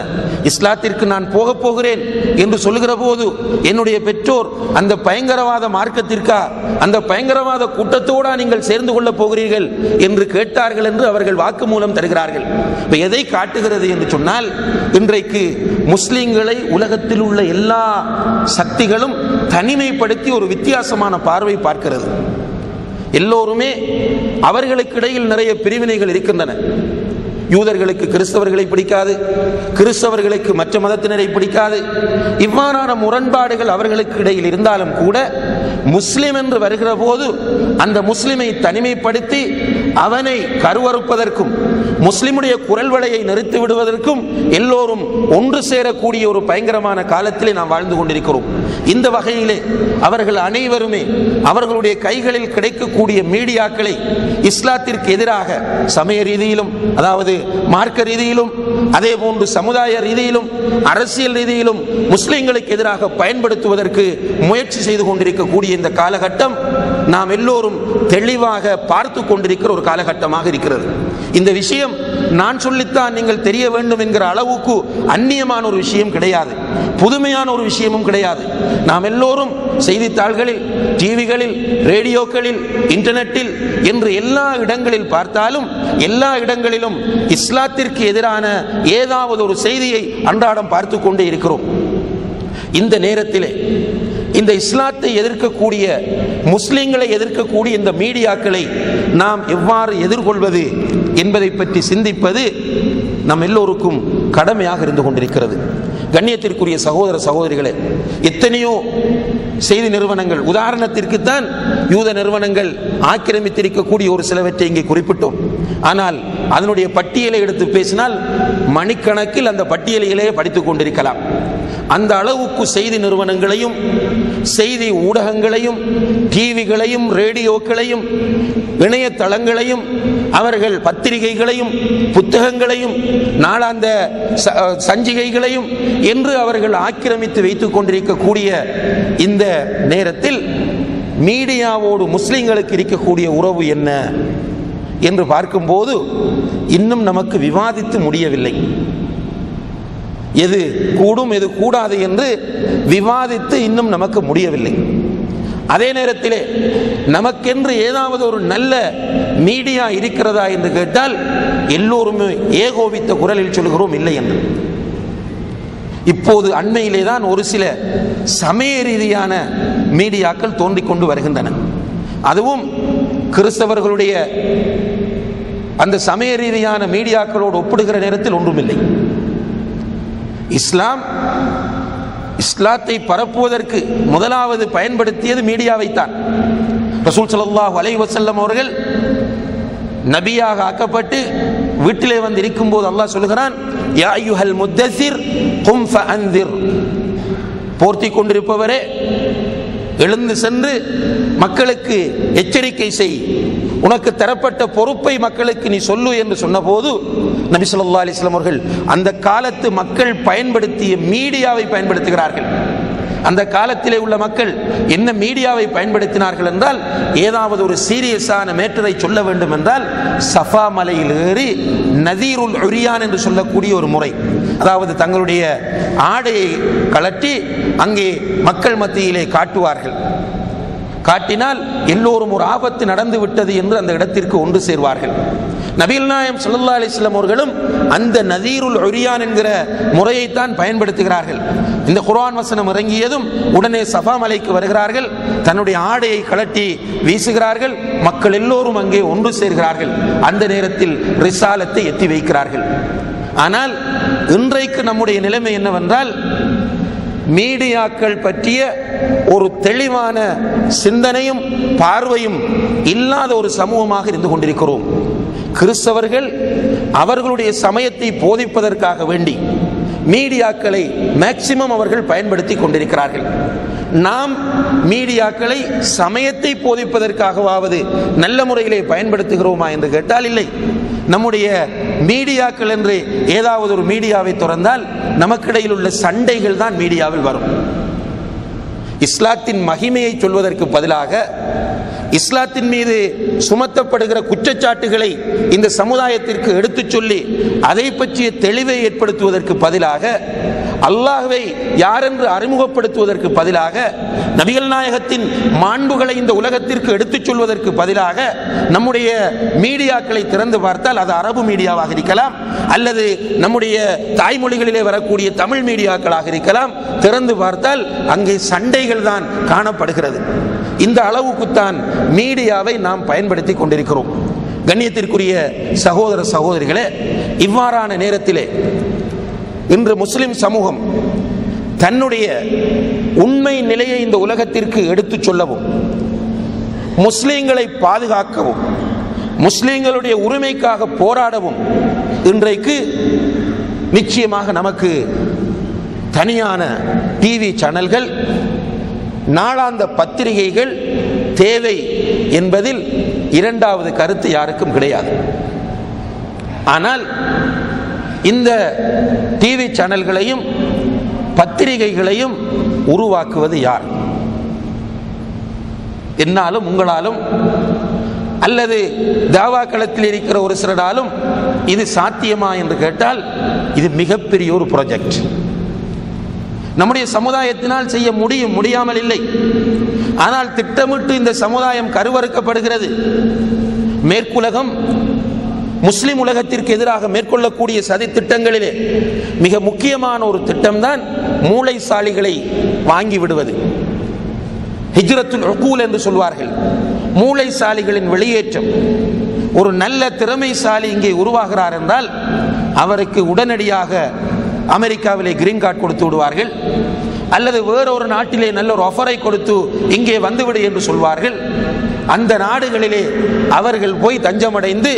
இஸ்லாத்திற்கு நான் போகப் போகிறேன் என்று சொல்லுகிற போது என்னுடைய பெற்றோர் அந்த பயங்கரவாத மார்க்கத்திற்கா, அந்த பயங்கரவாத கூட்டத்தோடு நீங்கள் சேர்ந்து கொள்ளப் போகிறீர்கள் என்று கேட்டார்கள் என்று அவர்கள் வாக்குமூலம் தருகிறார்கள். எதை காட்டுகிறது என்று சொன்னால், இன்றைக்கு முஸ்லிம்களை உலகத்தில் உள்ள எல்லா சக்திகளும் தனிமைப்படுத்தி ஒரு வித்தியாசமான பார்வை பார்க்கிறது. எல்லோருமே அவர்களுக்கு இடையில் நிறைய பிரிவினைகள் இருக்கின்றன. யூதர்களுக்கு கிறிஸ்தவர்களை பிடிக்காது, கிறிஸ்தவர்களுக்கு மற்ற மதத்தினரை பிடிக்காது. இவ்வாறான முரண்பாடுகள் அவர்களுக்கு இடையில் இருந்தாலும் கூட முஸ்லிம் என்று வருகிற போது அந்த முஸ்லிமை தனிமைப்படுத்தி அவனை கருவறுப்பதற்கும் முஸ்லிமுடைய குரல் வளையை நிறுத்தி விடுவதற்கும் எல்லோரும் ஒன்று சேரக்கூடிய ஒரு பயங்கரமான காலத்திலே நாம் வாழ்ந்து கொண்டிருக்கிறோம். இந்த வகையிலே அவர்கள் அனைவருமே அவர்களுடைய கைகளில் கிடைக்கக்கூடிய மீடியாக்களை இஸ்லாத்திற்கு எதிராக சமய ரீதியிலும், அதாவது மார்க்க ரீதியிலும், அதே போன்று சமுதாய ரீதியிலும், அரசியல் ரீதியிலும் முஸ்லிம்களுக்கு எதிராக பயன்படுத்துவதற்கு முயற்சி செய்து கொண்டிருக்கக்கூடிய இந்த காலகட்டம் நாம் எல்லோரும் தெளிவாக பார்த்து கொண்டிருக்கிற ஒரு காலகட்டமாக இருக்கிறது. இந்த விஷயம் நான் சொல்லித்தான் நீங்கள் தெரிய வேண்டும் என்கிற அளவுக்கு அந்நியமான ஒரு விஷயம் கிடையாது, புதுமையான ஒரு விஷயமும் கிடையாது. நாம் எல்லோரும் செய்தித்தாள்களில், டிவிகளில், ரேடியோக்களில், இன்டர்நெட்டில் என்று எல்லா இடங்களில் பார்த்தாலும் எல்லா இடங்களிலும் இஸ்லாத்திற்கு எதிரான ஏதாவது ஒரு செய்தியை அன்றாடம் பார்த்து கொண்டே இருக்கிறோம். இந்த நேரத்திலே இந்த இஸ்லாத்தை எதிர்க்கக்கூடிய, முஸ்லிம்களை எதிர்க்கக்கூடிய இந்த மீடியாக்களை நாம் எவ்வாறு எதிர்கொள்வது என்பதை பற்றி சிந்திப்பது நம் எல்லோருக்கும் கடமையாக இருந்து கொண்டிருக்கிறது. கண்ணியத்திற்குரிய சகோதர சகோதரிகளே, எத்தனையோ செய்தி நிறுவனங்கள், உதாரணத்திற்கு தான் யூத நிறுவனங்கள் ஆக்கிரமித்திருக்கக்கூடிய ஒரு சிலவற்றை இங்கே குறிப்பிட்டோம். ஆனால் அதனுடைய பட்டியலை எடுத்து பேசினால் மணிக்கணக்கில் அந்த பட்டியலையிலே படித்துக் கொண்டிருக்கலாம். அந்த அளவுக்கு செய்தி நிறுவனங்களையும் செய்தி ஊடகங்களையும் டிவிகளையும் ரேடியோக்களையும் இணையதளங்களையும் அவர்கள் பத்திரிகைகளையும் புத்தகங்களையும் நாளாந்த சஞ்சிகைகளையும் என்று அவர்கள் ஆக்கிரமித்து வைத்துக் கொண்டிருக்கக்கூடிய இந்த நேரத்தில் மீடியாவோடு முஸ்லிம்களுக்கு இருக்கக்கூடிய உறவு என்ன என்று பார்க்கும்போது இன்னும் நமக்கு விவாதித்து முடியவில்லை. எது கூடும் எது கூடாது என்று விவாதித்து இன்னும் நமக்கு முடியவில்லை. அதே நேரத்திலே நமக்கென்று ஏதாவது ஒரு நல்ல மீடியா இருக்கிறதா என்று கேட்டால் எல்லோருமே ஏகோபித்த குரலில் சொல்கிறோம் இல்லை என்று. இப்போது அண்மையிலே தான் ஒரு சில சமய ரீதியான மீடியாக்கள் தோன்றிக் கொண்டு வருகின்றன. அதுவும் கிறிஸ்தவர்களுடைய அந்த சமய ரீதியான மீடியாக்களோடு ஒப்பிடுகிற நேரத்தில் ஒன்றுமில்லை. இஸ்லாத்தை பரப்புவதற்கு முதலாவது பயன்படுத்தியது மீடியாவைத்தான். ரசூல் ஸல்லல்லாஹு அலைஹி வஸல்லம் அவர்கள் நபியாக ஆக்கப்பட்டு வீட்டிலே வந்து இருக்கும் போது அல்லாஹ் சொல்கிறான், யா அய்யுஹல் முத்தஸிர் கும் ஃபஅன்திர், போர்த்தி கொண்டிருப்பவரே எழுந்து சென்று மக்களுக்கு எச்சரிக்கை செய், உனக்கு தரப்பட்ட பொறுப்பை மக்களுக்கு நீ சொல்லு என்று சொன்னபோது நபி ஸல்லல்லாஹு அலைஹி வஸல்லம் அவர்கள் அந்த காலத்து மக்கள் பயன்படுத்திய மீடியாவை பயன்படுத்துகிறார்கள். அந்த காலத்திலே உள்ள மக்கள் என்ன மீடியாவை பயன்படுத்தினார்கள் என்றால், ஏதாவது ஒரு சீரியஸான மேட்டரை சொல்ல வேண்டும் என்றால் சஃபா மலையில் ஏறி நதீருல் உரியான் என்று சொல்லக்கூடிய ஒரு முறை, அதாவது தங்களுடைய ஆடையை கழற்றி அங்கே மக்கள் மத்தியிலே காட்டுவார்கள். காட்டினால் எல்லோரும் ஒரு ஆபத்து நடந்து விட்டது என்று அந்த இடத்திற்கு ஒன்று சேர்வார்கள். நபிகள் நாயகம் ஸல்லல்லாஹு அலைஹி வஸல்லம் அவர்களும் அந்த நதீருல் உரியான் என்கிற முறையைத்தான் பயன்படுத்துகிறார்கள். இந்த குர்ஆன் வசனம் இறங்கியதும் உடனே சஃபா மலைக்கு வருகிறார்கள், தன்னுடைய ஆடையை கழட்டி வீசுகிறார்கள், மக்கள் எல்லோரும் அங்கே ஒன்று சேர்கிறார்கள். அந்த நேரத்தில் ரிசாலத்தை எத்தி வைக்கிறார்கள். ஆனால் இன்றைக்கு நம்முடைய நிலைமை என்னவென்றால், மீடியாக்கள் பற்றிய ஒரு தெளிவான சிந்தனையும் பார்வையும் இல்லாத ஒரு சமூகமாக இருந்து கொண்டிருக்கிறோம். கிறிஸ்தவர்கள் அவர்களுடைய சமயத்தை போதிப்பதற்காக வேண்டி மீடியாக்களை மேக்சிமம் அவர்கள் பயன்படுத்தி கொண்டிருக்கிறார்கள். நாம் மீடியாக்களை சமயத்தை போதிப்பதற்காகவாவது நல்ல முறையிலே பயன்படுத்துகிறோமா என்று கேட்டால் இல்லை. நம்முடைய மீடியாக்கள் என்று ஏதாவது ஒரு மீடியாவை திறந்தால் நமக்கிடையில் உள்ள சண்டைகள் தான் மீடியாவில் வரும். இஸ்லாத்தின் மகிமையை சொல்வதற்கு பதிலாக இஸ்லாத்தின் மீது சுமத்தப்படுகிற குற்றச்சாட்டுகளை இந்த சமுதாயத்திற்கு எடுத்துச் சொல்லி அதை பற்றிய தெளிவை ஏற்படுத்துவதற்கு பதிலாக, அல்லாஹ்வை யாரென்று அறிமுகப்படுத்துவதற்கு பதிலாக, நபிகள் நாயகத்தின் மாண்புகளை இந்த உலகத்திற்கு எடுத்துச் சொல்வதற்கு பதிலாக நம்முடைய மீடியாக்களை திறந்து பார்த்தால் அது அரபு மீடியாவாக இருக்கலாம், அல்லது நம்முடைய தாய்மொழிகளிலே வரக்கூடிய தமிழ் மீடியாக்களாக இருக்கலாம். திறந்து பார்த்தால் அங்கே சண்டைகள் தான் காணப்படுகிறது. இந்த அளவுக்குத்தான் மீடியாவை நாம் பயன்படுத்தி கொண்டிருக்கிறோம். கண்ணியத்திற்குரிய சகோதர சகோதரிகளே, இவ்வாறான நேரத்திலே இன்று முஸ்லிம் சமூகம் தன்னுடைய உண்மை நிலையை இந்த உலகத்திற்கு எடுத்துச் சொல்லவும், முஸ்லிம்களை பாதுகாக்கவும், முஸ்லிம்களுடைய உரிமைக்காக போராடவும் இன்றைக்கு நிச்சயமாக நமக்கு தனியான டிவி சேனல்கள், நாளாந்த பத்திரிகைகள் தேவை என்பதில் இரண்டாவது கருத்து யாருக்கும் கிடையாது. ஆனால் இந்த டிவி சேனல்களையும் பத்திரிகைகளையும் உருவாக்குவது யார்? என்னாலும் உங்களாலும் அல்லது தாவா களத்தில் இருக்கிற ஒரு சிலராலும் இது சாத்தியமா என்று கேட்டால் இது மிகப்பெரிய ஒரு ப்ராஜெக்ட். நம்முடைய சமுதாயத்தினால் செய்ய முடியாமல் இல்லை. ஆனால் திட்டமிட்டு இந்த சமுதாயம் கருவறுக்கப்படுகிறது. மேற்குலகம் முஸ்லிம் உலகத்திற்கு எதிராக மேற்கொள்ளக்கூடிய சதி திட்டங்களிலே மிக முக்கியமான ஒரு திட்டம்தான் மூளைசாலிகளை வாங்கி விடுவது. ஹிஜ்ரத்துல் உக்கூல் என்று சொல்வார்கள். மூளைசாலிகளின் வெளியேற்றம். ஒரு நல்ல திறமைசாலி இங்கே உருவாகிறார் என்றால் அவருக்கு உடனடியாக அமெரிக்காவிலே கிரீன் கார்டு கொடுத்து விடுவார்கள், அல்லது வேறொரு நாட்டிலே நல்ல ஒரு ஆஃபரை கொடுத்து இங்கே வந்துவிடு என்று சொல்வார்கள். அந்த நாடுகளிலே அவர்கள் போய் தஞ்சமடைந்து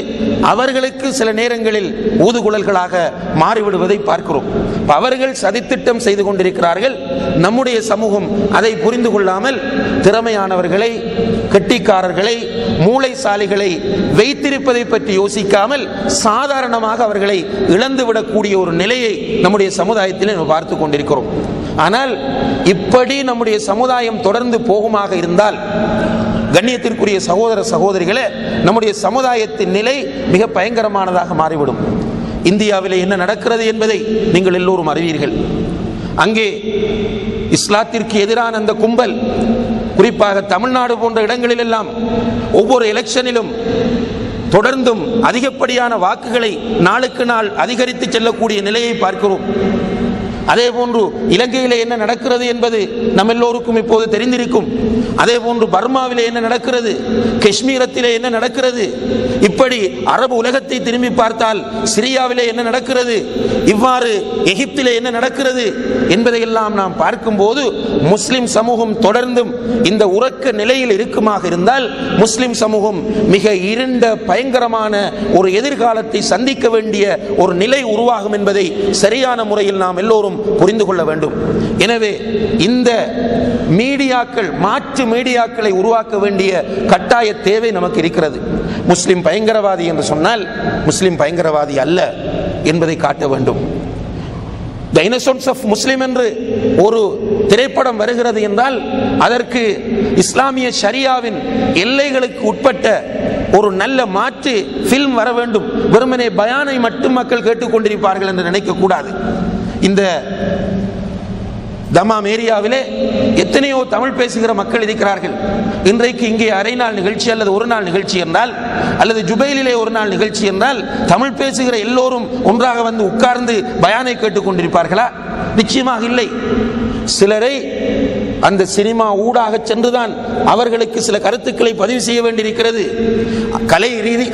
அவர்களுக்கு சில நேரங்களில் ஊதுகுழல்களாக மாறிவிடுவதை பார்க்கிறோம். அவர்கள் சதித்திட்டம் செய்து கொண்டிருக்கிறார்கள். நம்முடைய சமூகம் அதை புரிந்து கொள்ளாமல் திறமையானவர்களை, கெட்டிக்காரர்களை, மூளைசாலிகளை வைத்திருப்பதை பற்றி யோசிக்காமல் சாதாரணமாக அவர்களை இழந்துவிடக்கூடிய ஒரு நிலையை நம்முடைய சமுதாயத்தில் நாம் பார்த்து கொண்டிருக்கிறோம். ஆனால் இப்படி நம்முடைய சமுதாயம் தொடர்ந்து போகுமாக இருந்தால், கண்ணியத்திற்குரிய சகோதர சகோதரிகளே, நம்முடைய சமுதாயத்தின் நிலை மிக பயங்கரமானதாக மாறிவிடும். இந்தியாவிலே என்ன நடக்கிறது என்பதை நீங்கள் எல்லோரும் அறிவீர்கள். அங்கே இஸ்லாத்திற்கு எதிரான அந்த கும்பல், குறிப்பாக தமிழ்நாடு போன்ற இடங்களில் எல்லாம் ஒவ்வொரு எலெக்ஷனிலும் தொடர்ந்தும் அதிகப்படியான வாக்குகளை நாளுக்கு நாள் அதிகரித்து செல்லக்கூடிய நிலையை பார்க்கிறோம். அதே போன்று இலங்கையிலே என்ன நடக்கிறது என்பது நம்ம எல்லோருக்கும் இப்போது தெரிந்திருக்கும். அதே போன்று பர்மாவிலே என்ன நடக்கிறது, காஷ்மீரத்திலே என்ன நடக்கிறது, இப்படி அரபு உலகத்தை திரும்பி பார்த்தால் சிரியாவிலே என்ன நடக்கிறது, இவ்வாறு எகிப்திலே என்ன நடக்கிறது என்பதையெல்லாம் நாம் பார்க்கும்போது முஸ்லிம் சமூகம் தொடர்ந்தும் இந்த உறக்க நிலையில் இருக்குமாக இருந்தால் முஸ்லிம் சமூகம் மிக இருண்ட பயங்கரமான ஒரு எதிர்காலத்தை சந்திக்க வேண்டிய ஒரு நிலை உருவாகும் என்பதை சரியான முறையில் நாம் எல்லோரும் புரிந்து கொள்ள வேண்டும். எனவே இந்த மீடியாக்கள், மாற்று மீடியாக்களை உருவாக்க வேண்டிய கட்டாய தேவை நமக்கு இருக்கிறது. முஸ்லிம் பயங்கரவாதி என்று சொன்னால் முஸ்லிம் பயங்கரவாதி அல்ல என்பதை காட்ட வேண்டும். தி இன்னசென்ஸ் ஆஃப் முஸ்லிம் என்று ஒரு திரைப்படம் வருகிறது என்றால் அதற்கு இஸ்லாமிய ஷரியாவின் எல்லைகளுக்கு உட்பட்ட ஒரு நல்ல மாற்று ஃபில்ம் வர வேண்டும். வெறுமனே பயானை மட்டும் மக்கள் கேட்டுக்கொண்டிருப்பார்கள் என்று நினைக்க கூடாது. இந்த தமாம் ஏரியாவிலே எத்தனையோ தமிழ் பேசுகிற மக்கள் இருக்கிறார்கள். இன்றைக்கு இங்கே அரை நாள் நிகழ்ச்சி அல்லது ஒரு நாள் நிகழ்ச்சி என்றால், அல்லது ஜுபைலிலே ஒரு நாள் நிகழ்ச்சி என்றால் தமிழ் பேசுகிற எல்லோரும் ஒன்றாக வந்து உட்கார்ந்து பயானை கேட்டுக் கொண்டிருப்பார்களா? நிச்சயமாக இல்லை. சிலரை அந்த சினிமா ஊடாக சென்றுதான் அவர்களுக்கு சில கருத்துக்களை பதிவு செய்ய வேண்டியிருக்கிறது.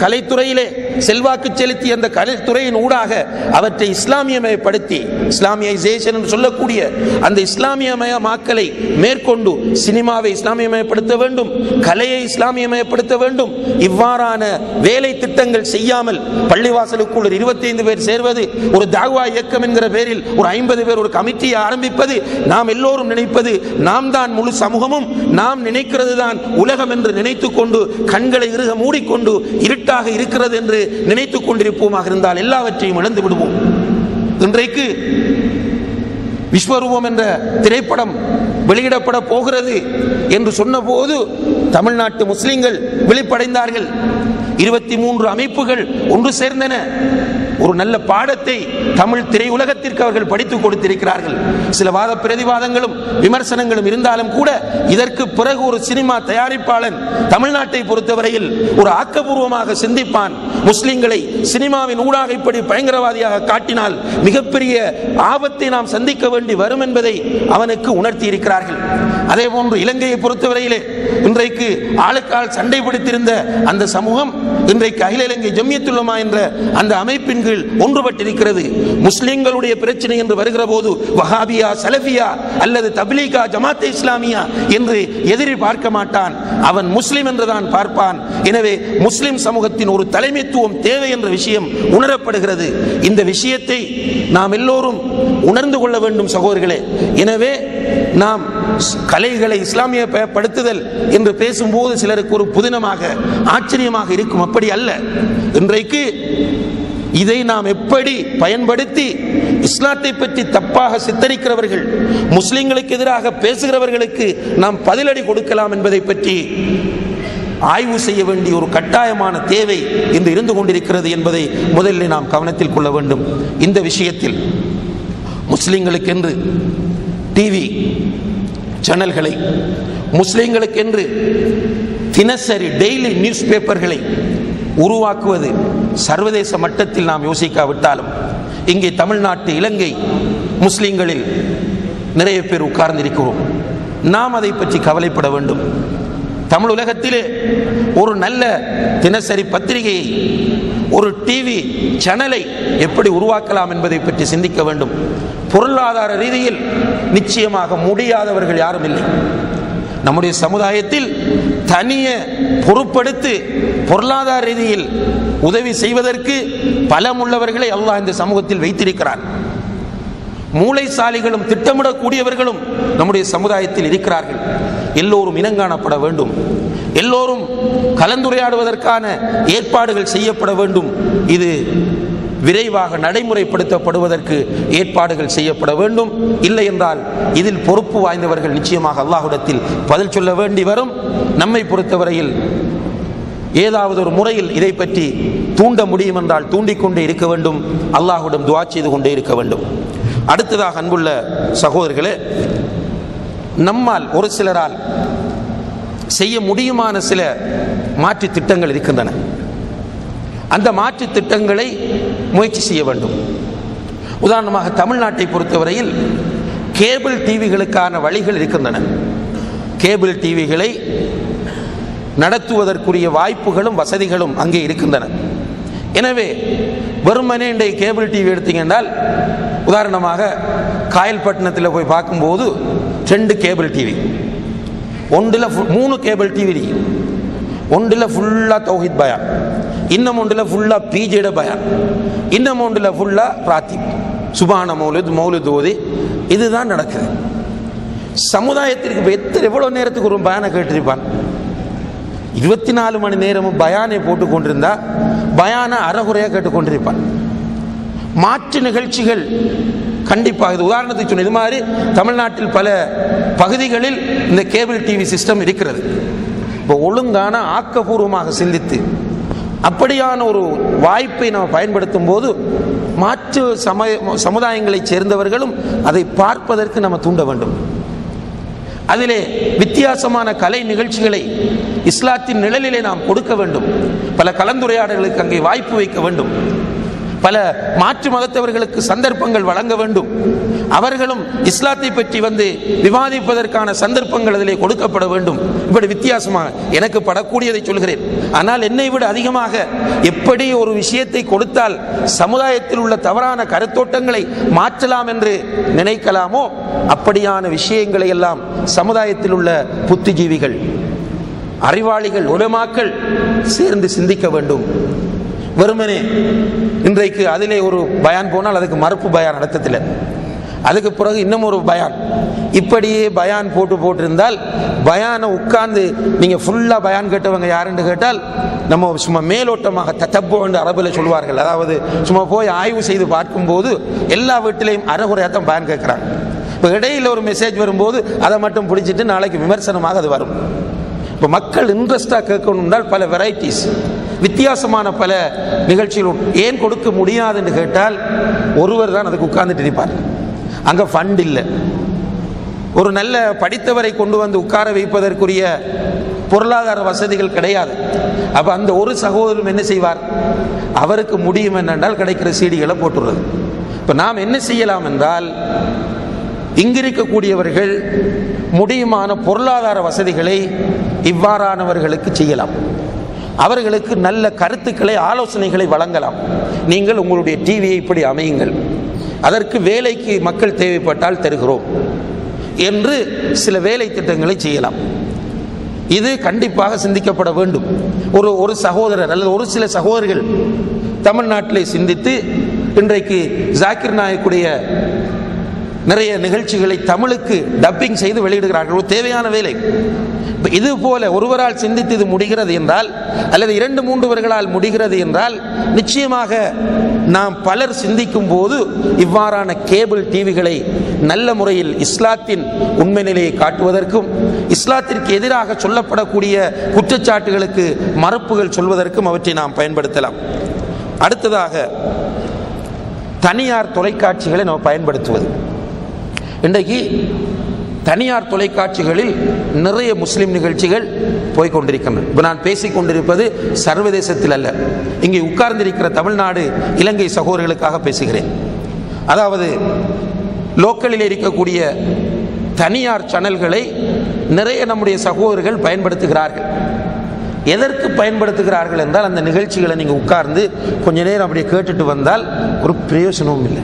கலைத்துறையிலே செல்வாக்கு செலுத்தி அந்த கலைத்துறையின் ஊடாக அவற்றை இஸ்லாமியமயப்படுத்தி, இஸ்லாமியைசேஷன் என்று சொல்லக்கூடிய அந்த இஸ்லாமியமயமாக்கலை மேற்கொண்டு சினிமாவை இஸ்லாமியமயப்படுத்த வேண்டும், கலையை இஸ்லாமியமயப்படுத்த வேண்டும். இவ்வாறான வேலை திட்டங்கள் செய்யாமல் பள்ளிவாசலுக்குள் 25 பேர் சேர்வது, ஒரு தாவா இயக்கம் என்கிற பேரில் ஒரு 50 பேர் ஒரு கமிட்டியை ஆரம்பிப்பது, நாம் எல்லோரும் நினைப்பது நாம் தான் முழு சமூகமும் நாம் நினைக்கிறது தான் உலகம் என்று நினைத்துக் கொண்டு கண்களை இறுக மூடிக்கொண்டு இருட்டாக இருக்கிறது என்று நினைத்துக் கொண்டிருப்போமாக இருந்தால் எல்லாவற்றையும் இழந்து விடுவோம். இன்றைக்கு விஸ்வரூபம் என்ற திரைப்படம் வெளியிடப்பட போகிறது என்று சொன்னபோது தமிழ்நாட்டு முஸ்லிம்கள் விழிப்படைந்தார்கள். 23 அமைப்புகள் ஒன்று சேர்ந்தன. ஒரு நல்ல பாடத்தை தமிழ் திரையுலகத்திற்கு அவர்கள் படித்துக் கொடுத்திருக்கிறார்கள். சில வாத பிரதிவாதங்களும் விமர்சனங்களும் இருந்தாலும் கூட இதற்கு பிறகு ஒரு சினிமா தயாரிப்பாளன் தமிழ்நாட்டை பொறுத்தவரையில் ஒரு ஆக்கப்பூர்வமாக சிந்திப்பான். முஸ்லிம்களை சினிமாவின் ஊடாக இப்படி பயங்கரவாதியாக காட்டினால் மிகப்பெரிய ஆபத்தை நாம் சந்திக்க வேண்டி வரும் என்பதை அவனுக்கு உணர்த்தி இருக்கிறார்கள். அதே போன்று இலங்கையை பொறுத்தவரையிலே இன்றைக்கு ஆளுக்கால் சண்டை பிடித்திருந்த அந்த சமூகம் இன்றைக்கு அகில இலங்கை ஜம்மியத்துல் உலமா என்ற அந்த அமைப்பின் கீழ் ஒன்றுபட்டிருக்கிறது. முஸ்லிம்களுடைய பிரச்சனை என்று வருகிற போது வஹாபியா, சலஃபியா அல்லது தப்லீகா, ஜமாத்தே இஸ்லாமியா என்று எதிரி பார்க்க மாட்டான். அவன் முஸ்லிம் என்றுதான் பார்ப்பான். எனவே முஸ்லிம் சமூகத்தின் ஒரு தலைமைத்துவம் தேவை என்ற விஷயம் உணரப்படுகிறது. இந்த விஷயத்தை நாம் எல்லோரும் உணர்ந்து கொள்ள வேண்டும் சகோதரர்களே. எனவே நாம் கலைகளை இஸ்லாமியப்படுத்துதல் என்று பேசும்போது சிலருக்கு ஒரு புதினமாக ஆச்சரியமாக இருக்கும். அப்படி அல்ல. இன்றைக்கு இதை நாம் எப்படி பயன்படுத்தி இஸ்லாத்தை பற்றி தப்பாக சித்தரிக்கிறவர்கள், முஸ்லிம்களுக்கு எதிராக பேசுகிறவர்களுக்கு நாம் பதிலடி கொடுக்கலாம் என்பதை பற்றி ஆய்வு செய்ய வேண்டிய ஒரு கட்டாயமான தேவை இன்று இருந்து கொண்டிருக்கிறது என்பதை முதலில் நாம் கவனத்தில் கொள்ள வேண்டும். இந்த விஷயத்தில் முஸ்லிம்களுக்கென்று டிவி சேனல்களை, முஸ்லிம்களுக்கென்று தினசரி டெய்லி நியூஸ் பேப்பர்களை உருவாக்குவது சர்வதேச மட்டத்தில் நாம் யோசிக்காவிட்டாலும் இங்கே தமிழ்நாட்டு இலங்கை முஸ்லிம்களில் நிறைய பேர் உட்கார்ந்திருக்கிறோம். நாம் அதை பற்றி கவலைப்பட வேண்டும். தமிழ் உலகத்திலே ஒரு நல்ல தினசரி பத்திரிகையை, ஒரு டிவி சேனலை எப்படி உருவாக்கலாம் என்பதை பற்றி சிந்திக்க வேண்டும். பொருளாதார ரீதியில் நிச்சயமாக முடியாதவர்கள் யாரும் இல்லை. நம்முடைய சமுதாயத்தில் தனிய பொறுப்படுத்தி பொருளாதார ரீதியில் உதவி செய்வதற்கு பலமுள்ளவர்களை அல்லாஹ் இந்த சமூகத்தில் வைத்திருக்கிறார். மூளைசாலிகளும் திட்டமிடக்கூடியவர்களும் நம்முடைய சமுதாயத்தில் இருக்கிறார்கள். எல்லோரும் இனங்காணப்பட வேண்டும். எல்லோரும் கலந்துரையாடுவதற்கான ஏற்பாடுகள் செய்யப்பட வேண்டும். இது விரைவாக நடைமுறைப்படுத்தப்படுவதற்கு ஏற்பாடுகள் செய்யப்பட வேண்டும். இல்லை என்றால் இதில் பொறுப்பு வாய்ந்தவர்கள் நிச்சயமாக அல்லாஹ்விடத்தில் பதில் சொல்ல வேண்டி வரும். நம்மை பொறுத்தவரையில் ஏதாவது ஒரு முறையில் இதை பற்றி தூண்ட முடியும் என்றால் தூண்டிக்கொண்டே இருக்க வேண்டும். அல்லாஹ்விடம் துஆ செய்து கொண்டே இருக்க வேண்டும். அடுத்ததாக அன்புள்ள சகோதரர்களே, நம்மால் ஒரு சிலரால் செய்ய முடியுமான சில மாற்று திட்டங்கள் இருக்கின்றன. அந்த மாற்று திட்டங்களை முயற்சி செய்ய வேண்டும். உதாரணமாக தமிழ்நாட்டை பொறுத்தவரையில் கேபிள் டிவிகளுக்கான வழிகள் இருக்கின்றன. கேபிள் டிவிகளை நடத்துவதற்குரிய வாய்ப்புகளும் வசதிகளும் அங்கே இருக்கின்றன. எனவே வெறுமனே இன்றைய கேபிள் டிவி எடுத்தீங்கன்றால், உதாரணமாக காயல்பட்டினத்தில் போய் பார்க்கும்போது 2 கேபிள் டிவி, ஒன்றில் 3 கேபிள் டிவி, ஒன்றில் ஃபுல்லாக தௌஹீத் பயான், இன்னும் ஒன்றில் ஃபுல்லாக பிஜேட பயான், இன்னும் ஒன்றில் ஃபுல்லாக பிராத்திப், சுபான மௌலித் ஓதி, இதுதான் நடக்குது. சமுதாயத்திற்கு எவ்வளோ நேரத்துக்கு ஒரு பயானை கேட்டிருப்பான்? 24 மணி நேரமும் பயானை போட்டு கொண்டிருந்தா பயானை அறகுறையாக கேட்டுக்கொண்டிருப்பான். மாற்று நிகழ்ச்சிகள் கண்டிப்பாக, இது உதாரணத்துக்கு சொன்ன, இது மாதிரி தமிழ்நாட்டில் பல பகுதிகளில் இந்த கேபிள் டிவி சிஸ்டம் இருக்கிறது. இப்போ ஒழுங்கான ஆக்கப்பூர்வமாக சிந்தித்து அப்படியான ஒரு வாய்ப்பை நாம் பயன்படுத்தும் போது மாற்று சமுதாயங்களைச் சேர்ந்தவர்களும் அதை பார்ப்பதற்கு நம்ம தூண்ட வேண்டும். அதிலே வித்தியாசமான கலை நிகழ்ச்சிகளை இஸ்லாத்தின் நிழலிலே நாம் கொடுக்க வேண்டும். பல கலந்துரையாடல்களுக்கு அங்கே வாய்ப்பு வைக்க வேண்டும். பல மாற்று மதத்தவர்களுக்கு சந்தர்ப்பங்கள் வழங்க வேண்டும். அவர்களும் இஸ்லாத்தை பற்றி வந்து விவாதிப்பதற்கான சந்தர்ப்பங்கள் அதிலே கொடுக்கப்பட வேண்டும். இப்படி வித்தியாசமாக எனக்கு படக்கூடியதை சொல்கிறேன். ஆனால் என்னை விட அதிகமாக எப்படி ஒரு விஷயத்தை கொடுத்தால் சமுதாயத்தில் உள்ள தவறான கருத்தோட்டங்களை மாற்றலாம் என்று நினைக்கலாமோ அப்படியான விஷயங்களை எல்லாம் சமுதாயத்தில் உள்ள புத்திஜீவிகள், அறிவாளிகள், உலமாக்கள் சேர்ந்து சிந்திக்க வேண்டும். வெறுமனே இன்றைக்கு அதிலே ஒரு பயான் போனால் அதுக்கு மறுப்பு பயான் நடத்தத்தில், அதுக்கு பிறகு இன்னும் ஒரு பயான், இப்படியே பயான் போட்டிருந்தால் பயானை உட்கார்ந்து நீங்கள் ஃபுல்லாக பயான் கேட்டவங்க யாருன்னு கேட்டால் நம்ம சும்மா மேலோட்டமாக தத்தப்போ என்று அரபில் சொல்வார்கள். அதாவது சும்மா போய் ஆய்வு செய்து பார்க்கும்போது எல்லா வீட்டிலையும் அறகுறையாக தான் பயான் கேட்குறாங்க. இப்போ இடையில் ஒரு மெசேஜ் வரும்போது அதை மட்டும் பிடிச்சிட்டு நாளைக்கு விமர்சனமாக அது வரும். இப்போ மக்கள் இன்ட்ரெஸ்டாக கேட்கணும்னால் பல வெரைட்டிஸ், வித்தியாசமான பல நிகழ்ச்சிகள் ஏன் கொடுக்க முடியாது என்று கேட்டால் ஒருவர் தான் அதுக்கு உட்கார்ந்துட்டு இருப்பார். அங்கே ஃபண்ட் இல்லை. ஒரு நல்ல படித்தவரை கொண்டு வந்து உட்கார வைப்பதற்குரிய பொருளாதார வசதிகள் கிடையாது. அப்போ அந்த ஒரு சகோதரரும் என்ன செய்வார்? அவருக்கு முடியும் என்னென்றால் கிடைக்கிற சீடிகளை போட்டுள்ளது. இப்போ நாம் என்ன செய்யலாம் என்றால், இங்கிருக்கக்கூடியவர்கள் முடியுமான பொருளாதார வசதிகளை இவ்வாறானவர்களுக்கு செய்யலாம். அவர்களுக்கு நல்ல கருத்துக்களை, ஆலோசனைகளை வழங்கலாம். நீங்கள் உங்களுடைய டிவியை இப்படி அமையுங்கள், அதற்கு வேலைக்கு மக்கள் தேவைப்பட்டால் தருகிறோம் என்று சில வேலை திட்டங்களை செய்யலாம். இது கண்டிப்பாக சிந்திக்கப்பட வேண்டும். ஒரு சகோதரர் அல்லது ஒரு சில சகோதரர்கள் தமிழ்நாட்டிலே சிந்தித்து இன்றைக்கு ஜாக்கிர் நாயக்குடைய நிறைய நிகழ்ச்சிகளை தமிழுக்கு டப்பிங் செய்து வெளியிடுகிறார்கள். ஒரு தேவையான வேலை. இது போல ஒருவரால் சிந்தித்து இது முடிகிறது என்றால், அல்லது 2-3 பேர்களால் முடிகிறது என்றால், நிச்சயமாக நாம் பலர் சிந்திக்கும் போது இவ்வாறான கேபிள் டிவிகளை நல்ல முறையில் இஸ்லாத்தின் உண்மை நிலையை காட்டுவதற்கும், இஸ்லாத்திற்கு எதிராக சொல்லப்படக்கூடிய குற்றச்சாட்டுகளுக்கு மறுப்புகள் சொல்வதற்கும் அவற்றை நாம் பயன்படுத்தலாம். அடுத்ததாக தனியார் தொலைக்காட்சிகளை நாம் பயன்படுத்துவது. இன்றைக்கு தனியார் தொலைக்காட்சிகளில் நிறைய முஸ்லிம் நிகழ்ச்சிகள் போய்கொண்டிருக்கின்றன. இப்போ நான் பேசிக்கொண்டிருப்பது சர்வதேசத்தில் அல்ல, இங்கே உட்கார்ந்திருக்கிற தமிழ்நாடு இலங்கை சகோதரர்களுக்காக பேசுகிறேன். அதாவது லோக்கலில் இருக்கக்கூடிய தனியார் சேனல்களை நிறைய நம்முடைய சகோதரர்கள் பயன்படுத்துகிறார்கள். எதற்கு பயன்படுத்துகிறார்கள் என்றால், அந்த நிகழ்ச்சிகளை நீங்கள் உட்கார்ந்து கொஞ்ச நேரம் அப்படியே கேட்டுட்டு வந்தால் ஒரு பிரயோஜனமும் இல்லை.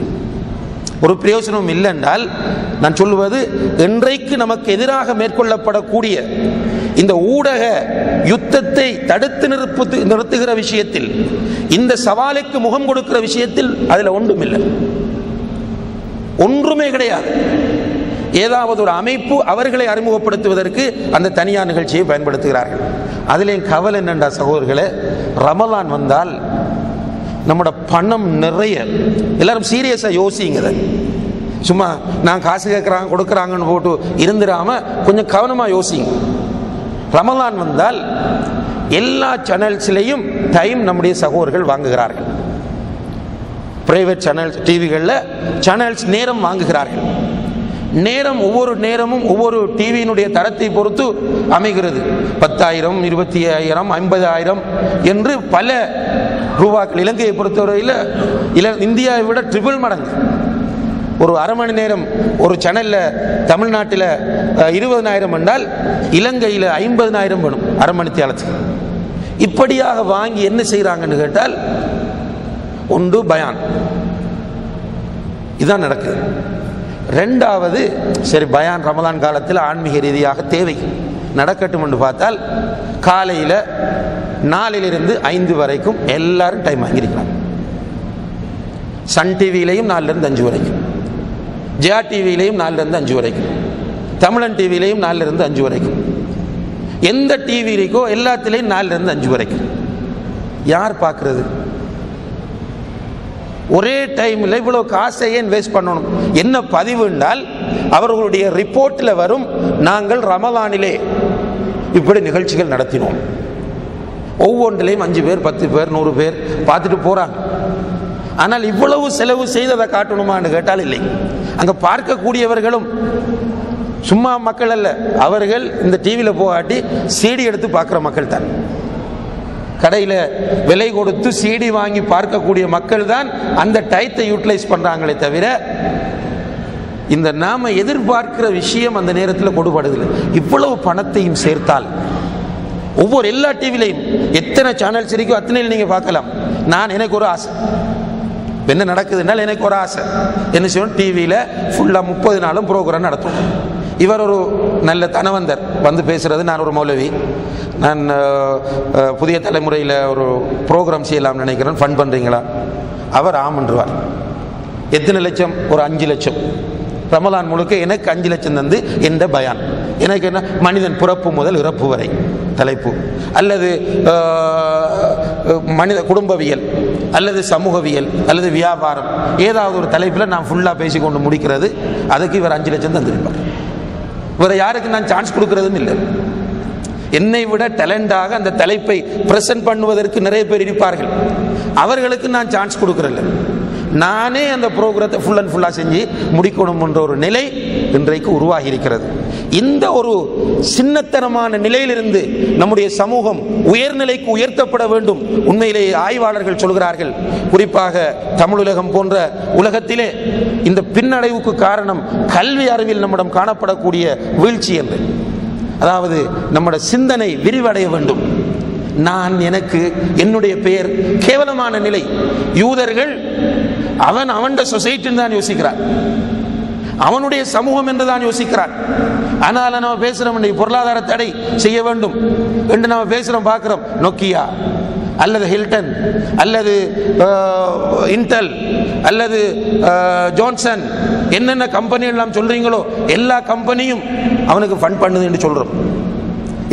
ஒரு பிரயோஜனமும் இல்லை என்றால், நான் சொல்லுவது, இன்றைக்கு நமக்கு எதிராக மேற்கொள்ளப்படக்கூடிய இந்த ஊடக யுத்தத்தை தடுத்து நிறுத்துகிற விஷயத்தில், இந்த சவாலுக்கு முகம் கொடுக்கிற விஷயத்தில் அதில் ஒன்றும் இல்லை, ஒன்றுமே கிடையாது. ஏதாவது ஒரு அமைப்பு அவர்களை அறிமுகப்படுத்துவதற்கு அந்த தனியார் நிகழ்ச்சியை பயன்படுத்துகிறார்கள். அதிலேயும் கவலை என்னண்டா சகோதரர்களே, ரமலான் வந்தால் நம்மளோட பணம் நிறைய, எல்லாரும் சீரியஸாக யோசிங்க. சும்மா நான் காசு கேட்குறாங்க கொடுக்குறாங்கன்னு போட்டு இருந்துடாம கொஞ்சம் கவனமாக யோசிங்க. ரமலான் வந்தால் எல்லா சேனல்ஸ்லையும் டைம் நம்முடைய சகோதரர்கள் வாங்குகிறார்கள். பிரைவேட் சேனல்ஸ், டிவிகளில் சேனல்ஸ் நேரம் வாங்குகிறார்கள். நேரம் ஒவ்வொரு நேரமும் ஒவ்வொரு டிவியினுடைய தரத்தை பொறுத்து அமைகிறது. 10,000, 25,000, 50,000 என்று பல ரூபாக்கள். இலங்கையை பொறுத்தவரையில் இந்தியாவை விட ட்ரிபிள் மடங்கு. ஒரு அரை மணி நேரம் ஒரு சேனலில் தமிழ்நாட்டில் 20,000 என்றால் இலங்கையில் 50,000 வேணும் அரை மணி நேரத்துக்கு. இப்படியாக வாங்கி என்ன செய்கிறாங்கன்னு கேட்டால், ஒன்று பயான், இதுதான் நடக்குது. ரெண்டாவது, சரி பயான் ரமலான் காலத்தில் ஆன்மீக ரீதியாக தேவை நடக்கட்டும் என்று பார்த்தால், காலையில் 4 to 5 வரைக்கும் எல்லாரும் டைம் வாங்கியிருக்கிறாங்க. சன் டிவியிலையும் 4 to 5 வரைக்கும், ஜெயா டிவியிலையும் 4 to 5 வரைக்கும், தமிழன் டிவியிலையும் 4 to 5 வரைக்கும், எந்த டிவி இருக்கோ எல்லாத்திலையும் 4 to 5 வரைக்கும். யார் பார்க்கறது? ஒரே டைமில் இவ்வளோ காசை ஏன் வேஸ்ட் பண்ணணும்? என்ன பதிவு என்றால், அவர்களுடைய ரிப்போர்ட்டில் வரும், நாங்கள் ரமலானிலே இப்படி நிகழ்ச்சிகள் நடத்தினோம், ஒவ்வொன்றிலையும் 5 பேர் 10 பேர் 100 பேர் பார்த்துட்டு போகிறாங்க. ஆனால் இவ்வளவு செலவு செய்ததை காட்டணுமான்னு கேட்டால் இல்லை. அங்கே பார்க்கக்கூடியவர்களும் சும்மா மக்கள் அல்ல, அவர்கள் இந்த டிவியில் போகாட்டி சிடி எடுத்து பார்க்குற மக்கள் தான். கடையில் விலை கொடுத்து சிடி வாங்கி பார்க்கக்கூடிய மக்கள் தான் அந்த டைத்தை யூட்டிலைஸ் பண்ணுறாங்களே தவிர, இந்த நாம எதிர்பார்க்கிற விஷயம் அந்த நேரத்தில் கொடுபடுதில்லை. இவ்வளவு பணத்தையும் சேர்த்தால் ஒவ்வொரு எல்லா டிவிலையும் எத்தனை சேனல்ஸ் இருக்கோ அத்தனையில் நீங்கள் பார்க்கலாம். எனக்கு ஒரு ஆசை, என்ன நடக்குதுன்னால் எனக்கு ஒரு ஆசை என்ன செய்யணும், டிவியில் ஃபுல்லாக 30 நாளும் ப்ரோக்ராம் நடத்தும். இவர் ஒரு நல்ல தனவந்தர் வந்து பேசுகிறது, நான் ஒரு மௌலவி, நான் புதிய தலைமுறையில் ஒரு ப்ரோக்ராம் செய்யலாம்னு நினைக்கிறேன், ஃபண்ட் பண்ணுறீங்களா? அவர் ஆமன்றுவார். எத்தனை லட்சம்? ஒரு 5 லட்சம். ரமலான் முழுக்க எனக்கு 5 லட்சம் தந்து எந்த பயான். எனக்கு என்ன, மனிதன் பிறப்பு முதல் இறப்பு வரை தலைப்பு, அல்லது மனித குடும்பவியல், அல்லது சமூகவியல், அல்லது வியாபாரம், ஏதாவது ஒரு தலைப்பில் நான் ஃபுல்லாக பேசிக்கொண்டு முடிக்கிறது. அதுக்கு இவர் 5 லட்சம் தந்திருப்பார். இவரை யாருக்கு நான் சான்ஸ் கொடுக்கறதுன்னு இல்லை. என்னை விட டேலண்டாக அந்த தலைப்பை பிரசன்ட் பண்ணுவதற்கு நிறைய பேர் இருப்பார்கள், அவர்களுக்கு நான் சான்ஸ் கொடுக்கறதில்லை. நானே அந்த ப்ரோக்ராத்தை ஃபுல் அண்ட் ஃபுல்லாக செஞ்சு முடிக்கணும் என்ற ஒரு நிலை இன்றைக்கு உருவாகி இருக்கிறது. இந்த ஒரு சின்னத்தனமான நிலையிலிருந்து நம்முடைய சமூகம் உயர்நிலைக்கு உயர்த்தப்பட வேண்டும். உண்மையிலேயே ஆய்வாளர்கள் சொல்கிறார்கள், குறிப்பாக தமிழுலகம் போன்ற உலகத்திலே இந்த பின்னடைவுக்கு காரணம் கல்வி அறிவில் நம்மிடம் காணப்படக்கூடிய வீழ்ச்சி என்று. அதாவது நம்முடைய சிந்தனை விரிவடைய வேண்டும். நான், எனக்கு, என்னுடைய பெயர் கேவலமான நிலை. யூதர்கள் அவன் சொசைட்டின்னு தான் யோசிக்கிறான், அவனுடைய சமூகம் என்று தான் யோசிக்கிறான். ஆனால் நம்ம பேசுறோம், பொருளாதார தடை செய்ய வேண்டும் என்று நம்ம பேசுறோம், பார்க்கிறோம். நோக்கியா அல்லது ஹில்டன் அல்லது இன்டெல் அல்லது ஜான்சன், என்னென்ன கம்பெனி எல்லாம் சொல்றீங்களோ எல்லா கம்பெனியும் அவனுக்கு ஃபண்ட் பண்ணுது என்று சொல்றோம்.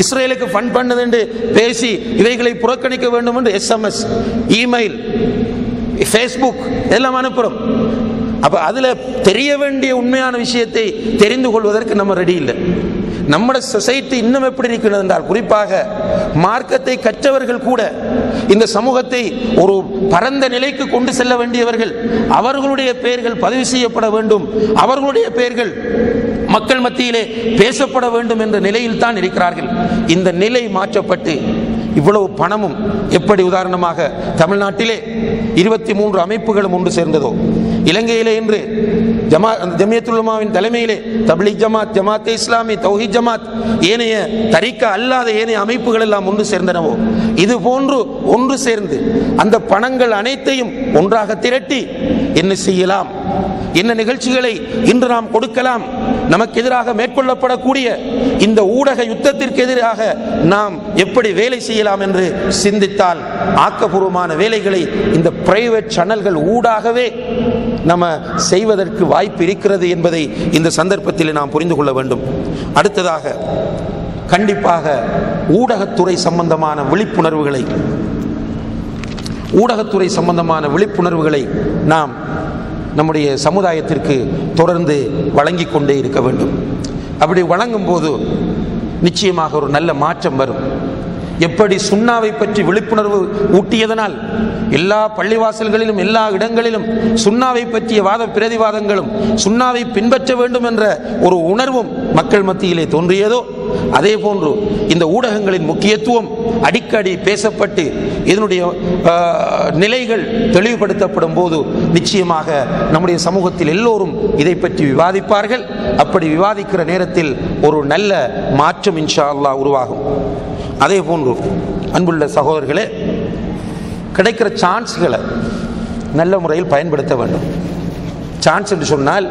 இஸ்ரேலுக்கு ஃபண்ட் பண்ணுது என்று பேசி இவைகளை புறக்கணிக்க வேண்டும் என்று SMS, இமெயில், ஃபேஸ்புக் எல்லாம் அனுப்புறோம். அப்ப அதுல தெரிய வேண்டிய உண்மையான விஷயத்தை தெரிந்து கொள்வதற்கு நம்ம ரெடி இல்லை. நம்முடைய சொசைட்டி இன்னும் எப்படி இருக்கிறது என்றால், குறிப்பாக மார்க்கத்தை கற்றவர்கள் கூட இந்த சமூகத்தை ஒரு பரந்த நிலைக்கு கொண்டு செல்ல வேண்டியவர்கள், அவர்களுடைய பெயர்கள் பதிவு செய்யப்பட வேண்டும், அவர்களுடைய பெயர்கள் மக்கள் மத்தியிலே பேசப்பட வேண்டும் என்ற நிலையில் தான் இருக்கிறார்கள். இந்த நிலை மாற்றப்பட்டு இவ்வளவு பணமும் எப்படி உதாரணமாக தமிழ்நாட்டிலே 23 அமைப்புகளும் ஒன்று சேர்ந்ததோ, இலங்கையிலே இன்று ஜமியத்துல் உலமாவின் தலைமையிலே தப்லீக் ஜமாத், ஜமாத்தே இஸ்லாமி, தௌஹீத் ஜமாத், ஏனைய தரீக்கா அல்லாத ஏனைய அமைப்புகள் எல்லாம் ஒன்று சேர்ந்தனவோ, இது போன்று ஒன்று சேர்ந்து அந்த பணங்கள் அனைத்தையும் ஒன்றாக திரட்டி என்ன செய்யலாம், என்ன நிகழ்ச்சிகளை இன்று நாம் கொடுக்கலாம், நமக்கு எதிராக மேற்கொள்ளப்படக்கூடிய இந்த ஊடக யுத்தத்திற்கு எதிராக நாம் எப்படி வேலை செய்யலாம் என்று சிந்தித்தால் ஆக்கப்பூர்வமான வேலைகளை இந்த பிரைவேட் சேனல்கள் ஊடாகவே நம்ம செய்வதற்கு வாய்ப்பு இருக்கிறது என்பதை இந்த சந்தர்ப்பத்தில் நாம் புரிந்து கொள்ள வேண்டும். அடுத்ததாக கண்டிப்பாக ஊடகத்துறை சம்பந்தமான விழிப்புணர்வுகளை நாம் நம்முடைய சமுதாயத்திற்கு தொடர்ந்து வழங்கிக் கொண்டே இருக்க வேண்டும். அப்படி வழங்கும் போது நிச்சயமாக ஒரு நல்ல மாற்றம் வரும். எப்படி சுன்னாவை பற்றி விழிப்புணர்வு ஊட்டியதனால் எல்லா பள்ளிவாசல்களிலும் எல்லா இடங்களிலும் சுன்னாவை பற்றிய வாத பிரதிவாதங்களும் சுன்னாவை பின்பற்ற வேண்டும் என்ற ஒரு உணர்வும் மக்கள் மத்தியிலே தோன்றியதோ, அதே போன்று இந்த ஊடகங்களின் முக்கியத்துவம் அடிக்கடி பேசப்பட்டு இதனுடைய நிலைகள் தெளிவுபடுத்தப்படும் போது நிச்சயமாக நம்முடைய சமூகத்தில் எல்லோரும் இதை பற்றி விவாதிப்பார்கள். அப்படி விவாதிக்கிற நேரத்தில் ஒரு நல்ல மாற்றம் இன்ஷா அல்லாஹ் உருவாகும். அதே போன்று அன்புள்ள சகோதரர்களே, கிடைக்கிற சான்ஸ்களை நல்ல முறையில் பயன்படுத்த வேண்டும். சான்ஸ் என்று சொன்னால்,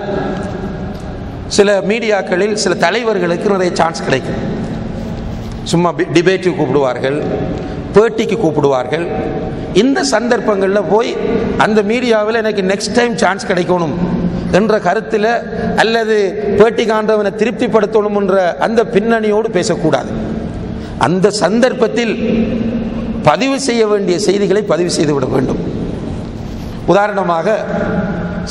சில மீடியாக்களில் சில தலைவர்களுக்கு நிறைய சான்ஸ் கிடைக்கும். சும்மா டிபேட்டுக்கு கூப்பிடுவார்கள், பேட்டிக்கு கூப்பிடுவார்கள். இந்த சந்தர்ப்பங்களில் போய் அந்த மீடியாவில் எனக்கு நெக்ஸ்ட் டைம் சான்ஸ் கிடைக்கணும் என்ற கருத்தில் அல்லது பேட்டி காண்றவனை திருப்திப்படுத்தணும் என்ற அந்த பின்னணியோடு பேசக்கூடாது. அந்த சந்தர்ப்பத்தில் பதிவு செய்ய வேண்டிய செய்திகளை பதிவு செய்துவிட வேண்டும். உதாரணமாக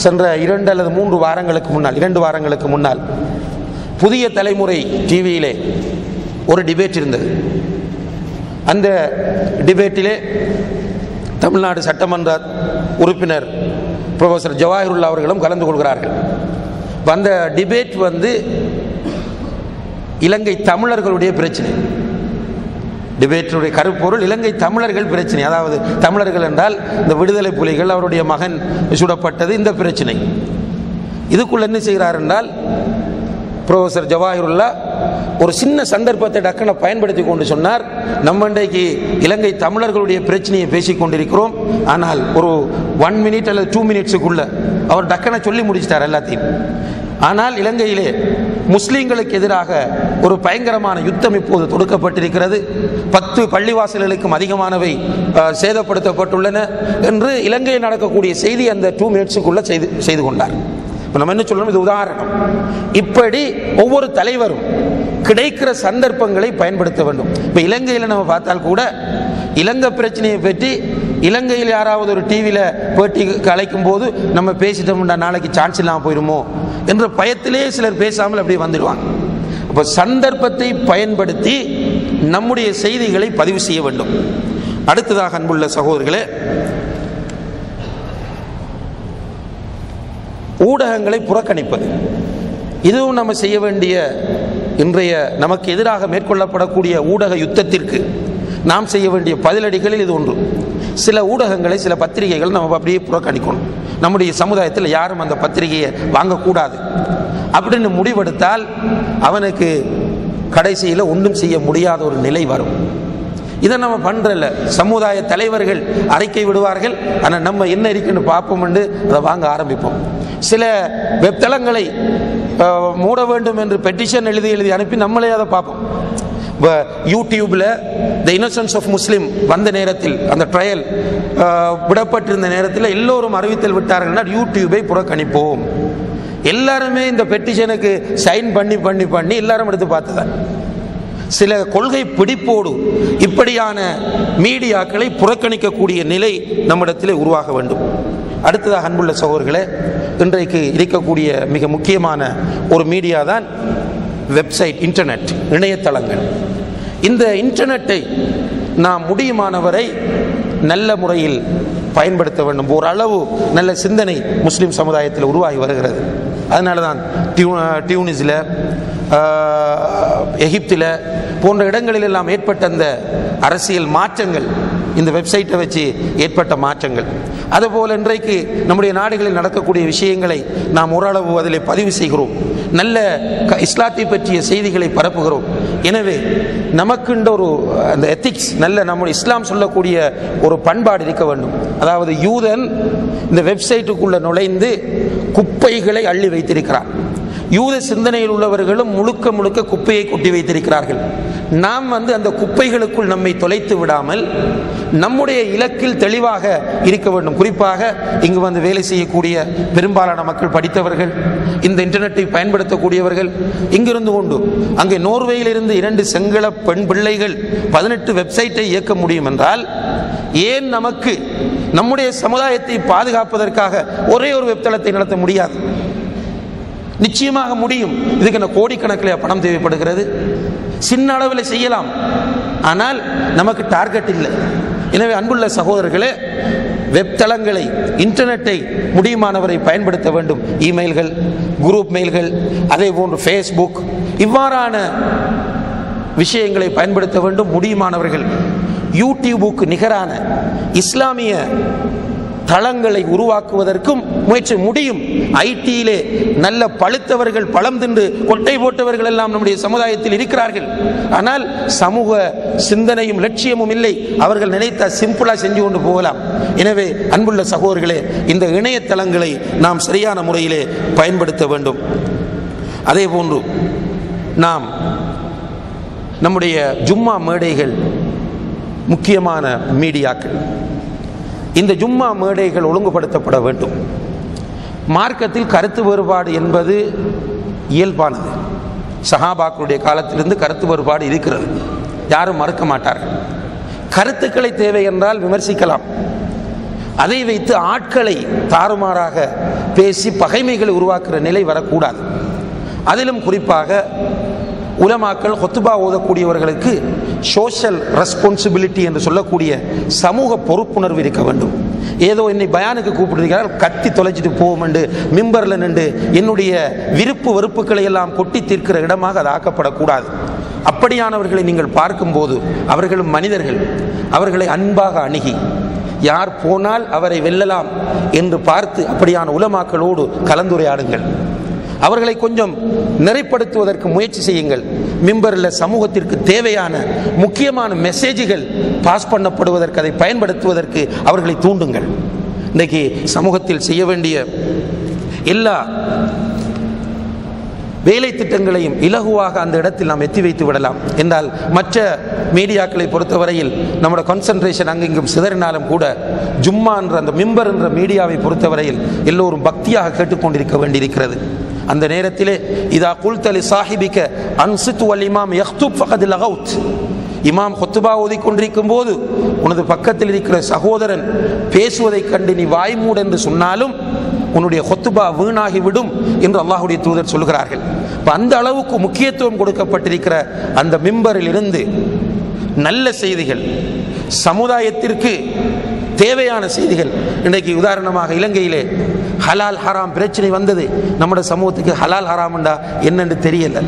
சென்ற 2 அல்லது 3 வாரங்களுக்கு முன்னால், 2 வாரங்களுக்கு முன்னால் புதிய தலைமுறை டிவியிலே ஒரு டிபேட் இருந்தது. அந்த டிபேட்டிலே தமிழ்நாடு சட்டமன்ற உறுப்பினர் ப்ரொஃபசர் ஜவாஹிருல்லா அவர்களும் கலந்து கொள்கிறார்கள். அந்த டிபேட் இலங்கை தமிழர்களுடைய பிரச்சனை. டிபேட்டினுடைய கருப்பொருள் இலங்கை தமிழர்கள் பிரச்சனை. அதாவது தமிழர்கள் என்றால் இந்த விடுதலை புலிகள், அவருடைய மகன் சுடப்பட்டது, இந்த பிரச்சனை. இதுக்குள்ள என்ன செய்கிறார் என்றால், ப்ரொஃபசர் ஜவாஹிருல்லா ஒரு சின்ன சந்தர்ப்பத்தை டக்குன்னு பயன்படுத்தி கொண்டு சொன்னார், நம்ம இன்றைக்கு இலங்கை தமிழர்களுடைய பிரச்சனையை பேசிக் கொண்டிருக்கிறோம், ஆனால் ஒரு 1 மினிட் அல்லது 2 மினிட்ஸுக்குள்ள அவர் டக்குன்னு சொல்லி முடிச்சிட்டார் எல்லாத்தையும். ஆனால் இலங்கையிலே முஸ்லீம்களுக்கு எதிராக ஒரு பயங்கரமான யுத்தம் இப்போது தொடுக்கப்பட்டிருக்கிறது, 10 பள்ளிவாசல்களுக்கும் அதிகமானவை சேதப்படுத்தப்பட்டுள்ளன என்று இலங்கையில் நடக்கக்கூடிய செய்தி அந்த 2 மினிட்ஸுக்குள்ள செய்து கொண்டார். நம்ம என்ன சொல்லணும், இது உதாரணம். இப்படி ஒவ்வொரு தலைவரும் கிடைக்கிற சந்தர்ப்பங்களை பயன்படுத்த வேண்டும். இப்போ இலங்கையில் நம்ம பார்த்தால் கூட இலங்கை பிரச்சனையை பற்றி இலங்கையில் யாராவது ஒரு டிவியில் பேட்டி அழைக்கும் போது நம்ம பேசிட்டோம்னா நாளைக்கு சான்ஸ் இல்லாமல் போயிடுமோ என்ற பயத்திலே சிலர் பேசாமல் அப்படியே வந்துடுவாங்க. அப்போ சந்தர்ப்பத்தை பயன்படுத்தி நம்முடைய செய்திகளை பதிவு செய்ய வேண்டும். அடுத்ததாக அன்புள்ள சகோதரர்களே, ஊடகங்களை புறக்கணிப்பது, இதுவும் நம்ம செய்ய வேண்டிய, இன்றைய நமக்கு எதிராக மேற்கொள்ளப்படக்கூடிய ஊடக யுத்தத்திற்கு நாம் செய்ய வேண்டிய பதிலடிகளில் இது ஒன்று. சில ஊடகங்களை, சில பத்திரிகைகள் நம்ம அப்படியே புறக்கணிக்கணும். நம்முடைய சமுதாயத்தில் யாரும் அந்த பத்திரிகையை வாங்கக்கூடாது அப்படின்னு முடிவெடுத்தால் அவனுக்கு கடைசியில் ஒன்றும் செய்ய முடியாத ஒரு நிலை வரும். இதை நம்ம பண்றல. சமுதாய தலைவர்கள் அறிக்கை விடுவார்கள், ஆனால் நம்ம என்ன இருக்குன்னு பார்ப்போம் என்று அதை வாங்க ஆரம்பிப்போம். சில வெப்தளங்களை மூட வேண்டும் என்று பெட்டிஷன் எழுதி அனுப்பி நம்மளே அதை பார்ப்போம். யூடியூப்ல தி இன்னசென்ஸ் ஆஃப் முஸ்லிம் வந்த நேரத்தில், அந்த ட்ரையல் விடப்பட்டிருந்த நேரத்தில் எல்லோரும் அறிவித்தல் விட்டார்கள், யூடியூபை புறக்கணிப்போம். எல்லாருமே இந்த பெட்டிஷனுக்கு சைன் பண்ணி எல்லாரும் எடுத்து பார்த்ததான். சில கொள்கை பிடிப்போடு இப்படியான மீடியாக்களை புறக்கணிக்கக்கூடிய நிலை நம்மிடத்தில் உருவாக வேண்டும். அடுத்ததாக அன்புள்ள சகோதரர்களே, இன்றைக்கு இருக்கக்கூடிய மிக முக்கியமான ஒரு மீடியா தான் வெப்சைட், இன்டர்நெட், இணையதளங்கள். இந்த இன்டர்நெட்டை நாம் முடியுமானவரை நல்ல முறையில் பயன்படுத்த வேண்டும். ஓரளவு நல்ல சிந்தனை முஸ்லிம் சமுதாயத்தில் உருவாகி வருகிறது. அதனால தான் டியூனிஸில், எகிப்தில் போன்ற இடங்களில் எல்லாம் ஏற்பட்ட அந்த அரசியல் மாற்றங்கள், இந்த வெப்சைட்டை வச்சு ஏற்பட்ட மாற்றங்கள். அதுபோல் இன்றைக்கு நம்முடைய நாடுகளில் நடக்கக்கூடிய விஷயங்களை நாம் ஓரளவு அதில் பதிவு செய்கிறோம். நல்ல இஸ்லாத்தை பற்றிய செய்திகளை பரப்புகிறோம். எனவே நமக்குண்ட ஒரு அந்த எத்திக்ஸ், நல்ல நம்முடைய இஸ்லாம் சொல்லக்கூடிய ஒரு பண்பாடு இருக்க வேண்டும். அதாவது யூதன் இந்த வெப்சைட்டுக்குள்ள நுழைந்து குப்பைகளை அள்ளி வைத்திருக்கிறார். யூத சிந்தனையில் உள்ளவர்களும் முழுக்க முழுக்க குப்பையை கொட்டி வைத்திருக்கிறார்கள். நாம் அந்த குப்பைகளுக்குள் நம்மை தொலைத்து விடாமல் நம்முடைய இலக்கில் தெளிவாக இருக்க வேண்டும். குறிப்பாக இங்கு வேலை செய்யக்கூடிய பெரும்பாலான மக்கள் படித்தவர்கள், இந்த இன்டர்நெட்டை பயன்படுத்தக்கூடியவர்கள். இங்கிருந்து கொண்டு அங்கே நோர்வேயிலிருந்து 2 சிங்கள பெண் பிள்ளைகள் 18 வெப்சைட்டை இயக்க முடியும் என்றால், ஏன் நமக்கு நம்முடைய சமுதாயத்தை பாதுகாப்பதற்காக ஒரே ஒரு வெப்தளத்தை நடத்த முடியாது? நிச்சயமாக முடியும். இதுக்கு என்ன கோடிக்கணக்கில் பணம் தேவைப்படுகிறது? சின்ன அளவில் செய்யலாம், ஆனால் நமக்கு டார்கெட் இல்லை. எனவே அன்புள்ள சகோதரர்களே, வெப் தளங்களை, இன்டர்நெட்டை முடியுமானவரை பயன்படுத்த வேண்டும். இமெயில்கள், குரூப் மெயில்கள், அதே போன்று ஃபேஸ்புக், இவ்வாறான விஷயங்களை பயன்படுத்த வேண்டும். முடியுமானவர்கள் யூடியூபுக்கு நிகரான இஸ்லாமிய தளங்களை உருவாக்குவதற்கும் முயற்சி முடியும். ஐடியிலே நல்ல பழுத்தவர்கள், பழம் தின்று கொட்டை போட்டவர்கள் எல்லாம் நம்முடைய சமுதாயத்தில் இருக்கிறார்கள். ஆனால் சமூக சிந்தனையும் லட்சியமும் இல்லை. அவர்கள் நினைத்த சிம்பிளா செஞ்சு கொண்டு போகலாம். எனவே அன்புள்ள சகோதரர்களே, இந்த இணையதளங்களை நாம் சரியான முறையிலே பயன்படுத்த வேண்டும். அதே போன்று நாம் நம்முடைய ஜும்மா மேடைகள், முக்கியமான மீடியாக்கள், இந்த ஜும்மா மேடைகள் ஒழுங்குபடுத்தப்பட வேண்டும். மார்க்கத்தில் கருத்து வேறுபாடு என்பது இயல்பானது. சஹாபாக்களுடைய காலத்திலிருந்து கருத்து வேறுபாடு இருக்கிறது, யாரும் மறுக்க மாட்டார்கள். கருத்துக்களை தேவை என்றால் விமர்சிக்கலாம். அதை வைத்து ஆட்களை தாறுமாறாக பேசி பகைமைகளை உருவாக்குற நிலை வரக்கூடாது. அதிலும் குறிப்பாக உலமாக்கள் ஹுத்பா ஓதக்கூடியவர்களுக்கு சோஷியல் ரெஸ்பான்சிபிலிட்டி என்று சொல்லக்கூடிய சமூக பொறுப்புணர்வு இருக்க வேண்டும். ஏதோ என்னை பயானுக்கு கூப்பிடுகிறார், கத்தி தொலைச்சிட்டு போவோம் என்று மிம்பரில் நின்று என்னுடைய விருப்பு வெறுப்புகளை எல்லாம் கொட்டி தீர்க்கிற இடமாக அது ஆக்கப்படக்கூடாது. அப்படியானவர்களை நீங்கள் பார்க்கும்போது அவர்களும் மனிதர்கள், அவர்களை அன்பாக அணுகி யார் போனால் அவரை வெல்லலாம் என்று பார்த்து அப்படியான உலமாக்களோடு கலந்துரையாடுங்கள். அவர்களை கொஞ்சம் நெறிப்படுத்துவதற்கு முயற்சி செய்யுங்கள். மிம்பரில் சமூகத்திற்கு தேவையான முக்கியமான மெசேஜ்கள் பாஸ் பண்ணப்படுவதற்கு, அதை பயன்படுத்துவதற்கு அவர்களை தூண்டுங்கள். இன்றைக்கு சமூகத்தில் செய்ய வேண்டிய எல்லா வேலை திட்டங்களையும் இலகுவாக அந்த இடத்தில் நாம் எத்தி வைத்து விடலாம். என்றால் மற்ற மீடியாக்களை பொறுத்தவரையில் நம்முடைய கான்சன்ட்ரேஷன் அங்கெங்கும் சிதறினாலும் கூட, ஜும்மா என்ற அந்த மிம்பர் என்ற மீடியாவை பொறுத்தவரையில் எல்லோரும் பக்தியாக கேட்டுக்கொண்டிருக்க வேண்டியிருக்கிறது. அந்த நேரத்திலே இதா குல்தலி சாஹிபிக்க அன்சித் வல் இமாம் யக்துப் ஃபகத் லகவுத், இமாம் ஹுத்பா ஓதிக்கொண்டிருக்கும் போது உனது பக்கத்தில் இருக்கிற சகோதரன் பேசுவதை கண்டு நீ வாய்மூடு என்று சொன்னாலும் உன்னுடைய ஹுத்பா வீணாகிவிடும் என்று அல்லாஹ்வுடைய தூதர் சொல்கிறார்கள். அந்த அளவுக்கு முக்கியத்துவம் கொடுக்கப்பட்டிருக்கிற அந்த மிம்பரில் இருந்து நல்ல செய்திகள், சமுதாயத்திற்கு தேவையான செய்திகள். இன்றைக்கு உதாரணமாக இலங்கையிலே ஹலால் ஹராம் பிரச்சனை வந்தது. நம்முடைய சமூகத்துக்கு ஹலால் ஹராம்ண்டா என்னென்று தெரியல,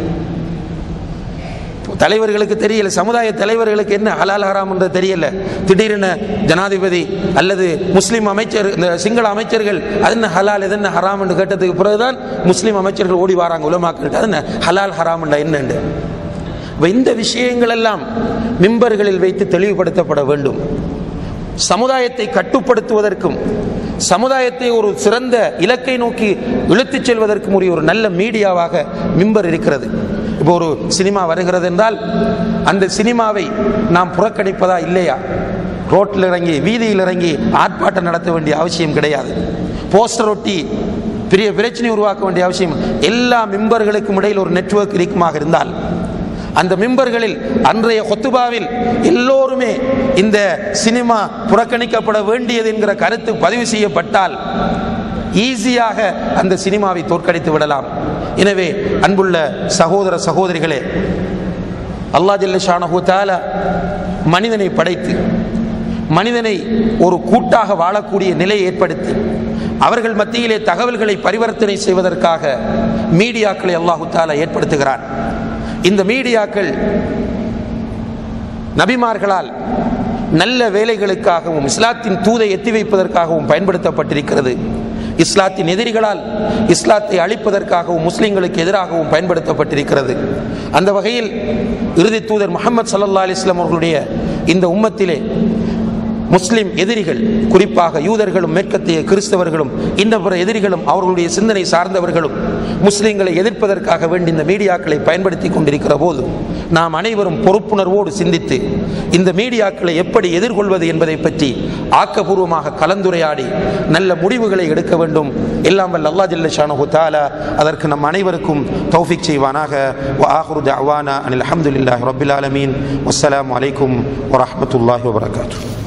தலைவர்களுக்கு தெரியல, சமுதாய தலைவர்களுக்கு என்ன ஹலால் ஹராம் என்று தெரியல. திடீரென ஜனாதிபதி அல்லது முஸ்லிம் அமைச்சர், இந்த சிங்கள அமைச்சர்கள் அது என்ன ஹலால் இது என்ன ஹராம் என்று கேட்டதுக்கு பிறகுதான் முஸ்லிம் அமைச்சர்கள் ஓடி வராங்க உலமாக்களுக்கு, அது என்ன ஹலால் ஹராம் என்னண்டு. இந்த விஷயங்கள் எல்லாம் மிம்பர்களில் வைத்து தெளிவுபடுத்தப்பட வேண்டும். சமுதாயத்தை கட்டுப்படுத்துவதற்கும் சமுதாயத்தை ஒரு சிறந்த இலக்கை நோக்கி இழுத்துச் செல்வதற்கும் ஒரு நல்ல மீடியாவாக மிம்பர் இருக்கிறது. இப்போ ஒரு சினிமா வருகிறது என்றால் அந்த சினிமாவை நாம் புறக்கணிப்பதா இல்லையா? ரோட்டில் இறங்கி, வீதியில் இறங்கி ஆர்ப்பாட்டம் நடத்த வேண்டிய அவசியம் கிடையாது. போஸ்டர் ஒட்டி பெரிய பிரச்சனை உருவாக்க வேண்டிய அவசியம். எல்லா மிம்பர்களுக்கும் இடையில் ஒரு நெட்வொர்க் இருக்குமாக இருந்தால், அந்த மிம்பர்களில் அன்றைய ஹுத்பாவில் எல்லோருமே இந்த சினிமா புறக்கணிக்கப்பட வேண்டியது என்கிற கருத்து பதிவு செய்யப்பட்டால் ஈஸியாக அந்த சினிமாவை தோற்கடித்து விடலாம். எனவே அன்புள்ள சகோதர சகோதரிகளே, அல்லாஹ் ஜல்ல ஷானஹு தஆலா மனிதனை படைத்து மனிதனை ஒரு கூட்டாக வாழக்கூடிய நிலையை ஏற்படுத்தி அவர்கள் மத்தியிலே தகவல்களை பரிவர்த்தனை செய்வதற்காக மீடியாக்களை அல்லாஹு தஆலா ஏற்படுத்துகிறான். இந்த மீடியாக்கள் நபிமார்களால் நல்ல வேலைகளுக்காகவும் இஸ்லாத்தின் தூதை எத்தி வைப்பதற்காகவும் பயன்படுத்தப்பட்டிருக்கிறது. இஸ்லாத்தின் எதிரிகளால் இஸ்லாத்தை அழிப்பதற்காகவும் முஸ்லிம்களுக்கு எதிராகவும் பயன்படுத்தப்பட்டிருக்கிறது. அந்த வகையில் இறுதி தூதர் முஹம்மது ஸல்லல்லாஹு அலைஹி வஸல்லம் அவர்களுடைய இந்த உம்மத்திலே முஸ்லிம் எதிரிகள், குறிப்பாக யூதர்களும் மேற்கத்திய கிறிஸ்தவர்களும் இந்த பிற எதிரிகளும் அவர்களுடைய சிந்தனை சார்ந்தவர்களும் முஸ்லிம்களை எதிர்ப்பதற்காக வேண்டி இந்த மீடியாக்களை பயன்படுத்தி கொண்டிருக்கிற போது நாம் அனைவரும் பொறுப்புணர்வோடு சிந்தித்து இந்த மீடியாக்களை எப்படி எதிர்கொள்வது என்பதை பற்றி ஆக்கப்பூர்வமாக கலந்துரையாடி நல்ல முடிவுகளை எடுக்க வேண்டும். எல்லாம் வல்ல அல்லாஹ் ஜல்ல ஷானஹு தஆலா அதற்கு நம் அனைவருக்கும் தௌஃபீக் செய்வானாக. வ ஆகிரு தஅவானா அனில் ஹம்துலில்லாஹி ரப்பில் ஆலமீன். வஸ்ஸலாமு அலைக்கும் வரஹ்மத்துல்லாஹி வபரகாத்துஹு.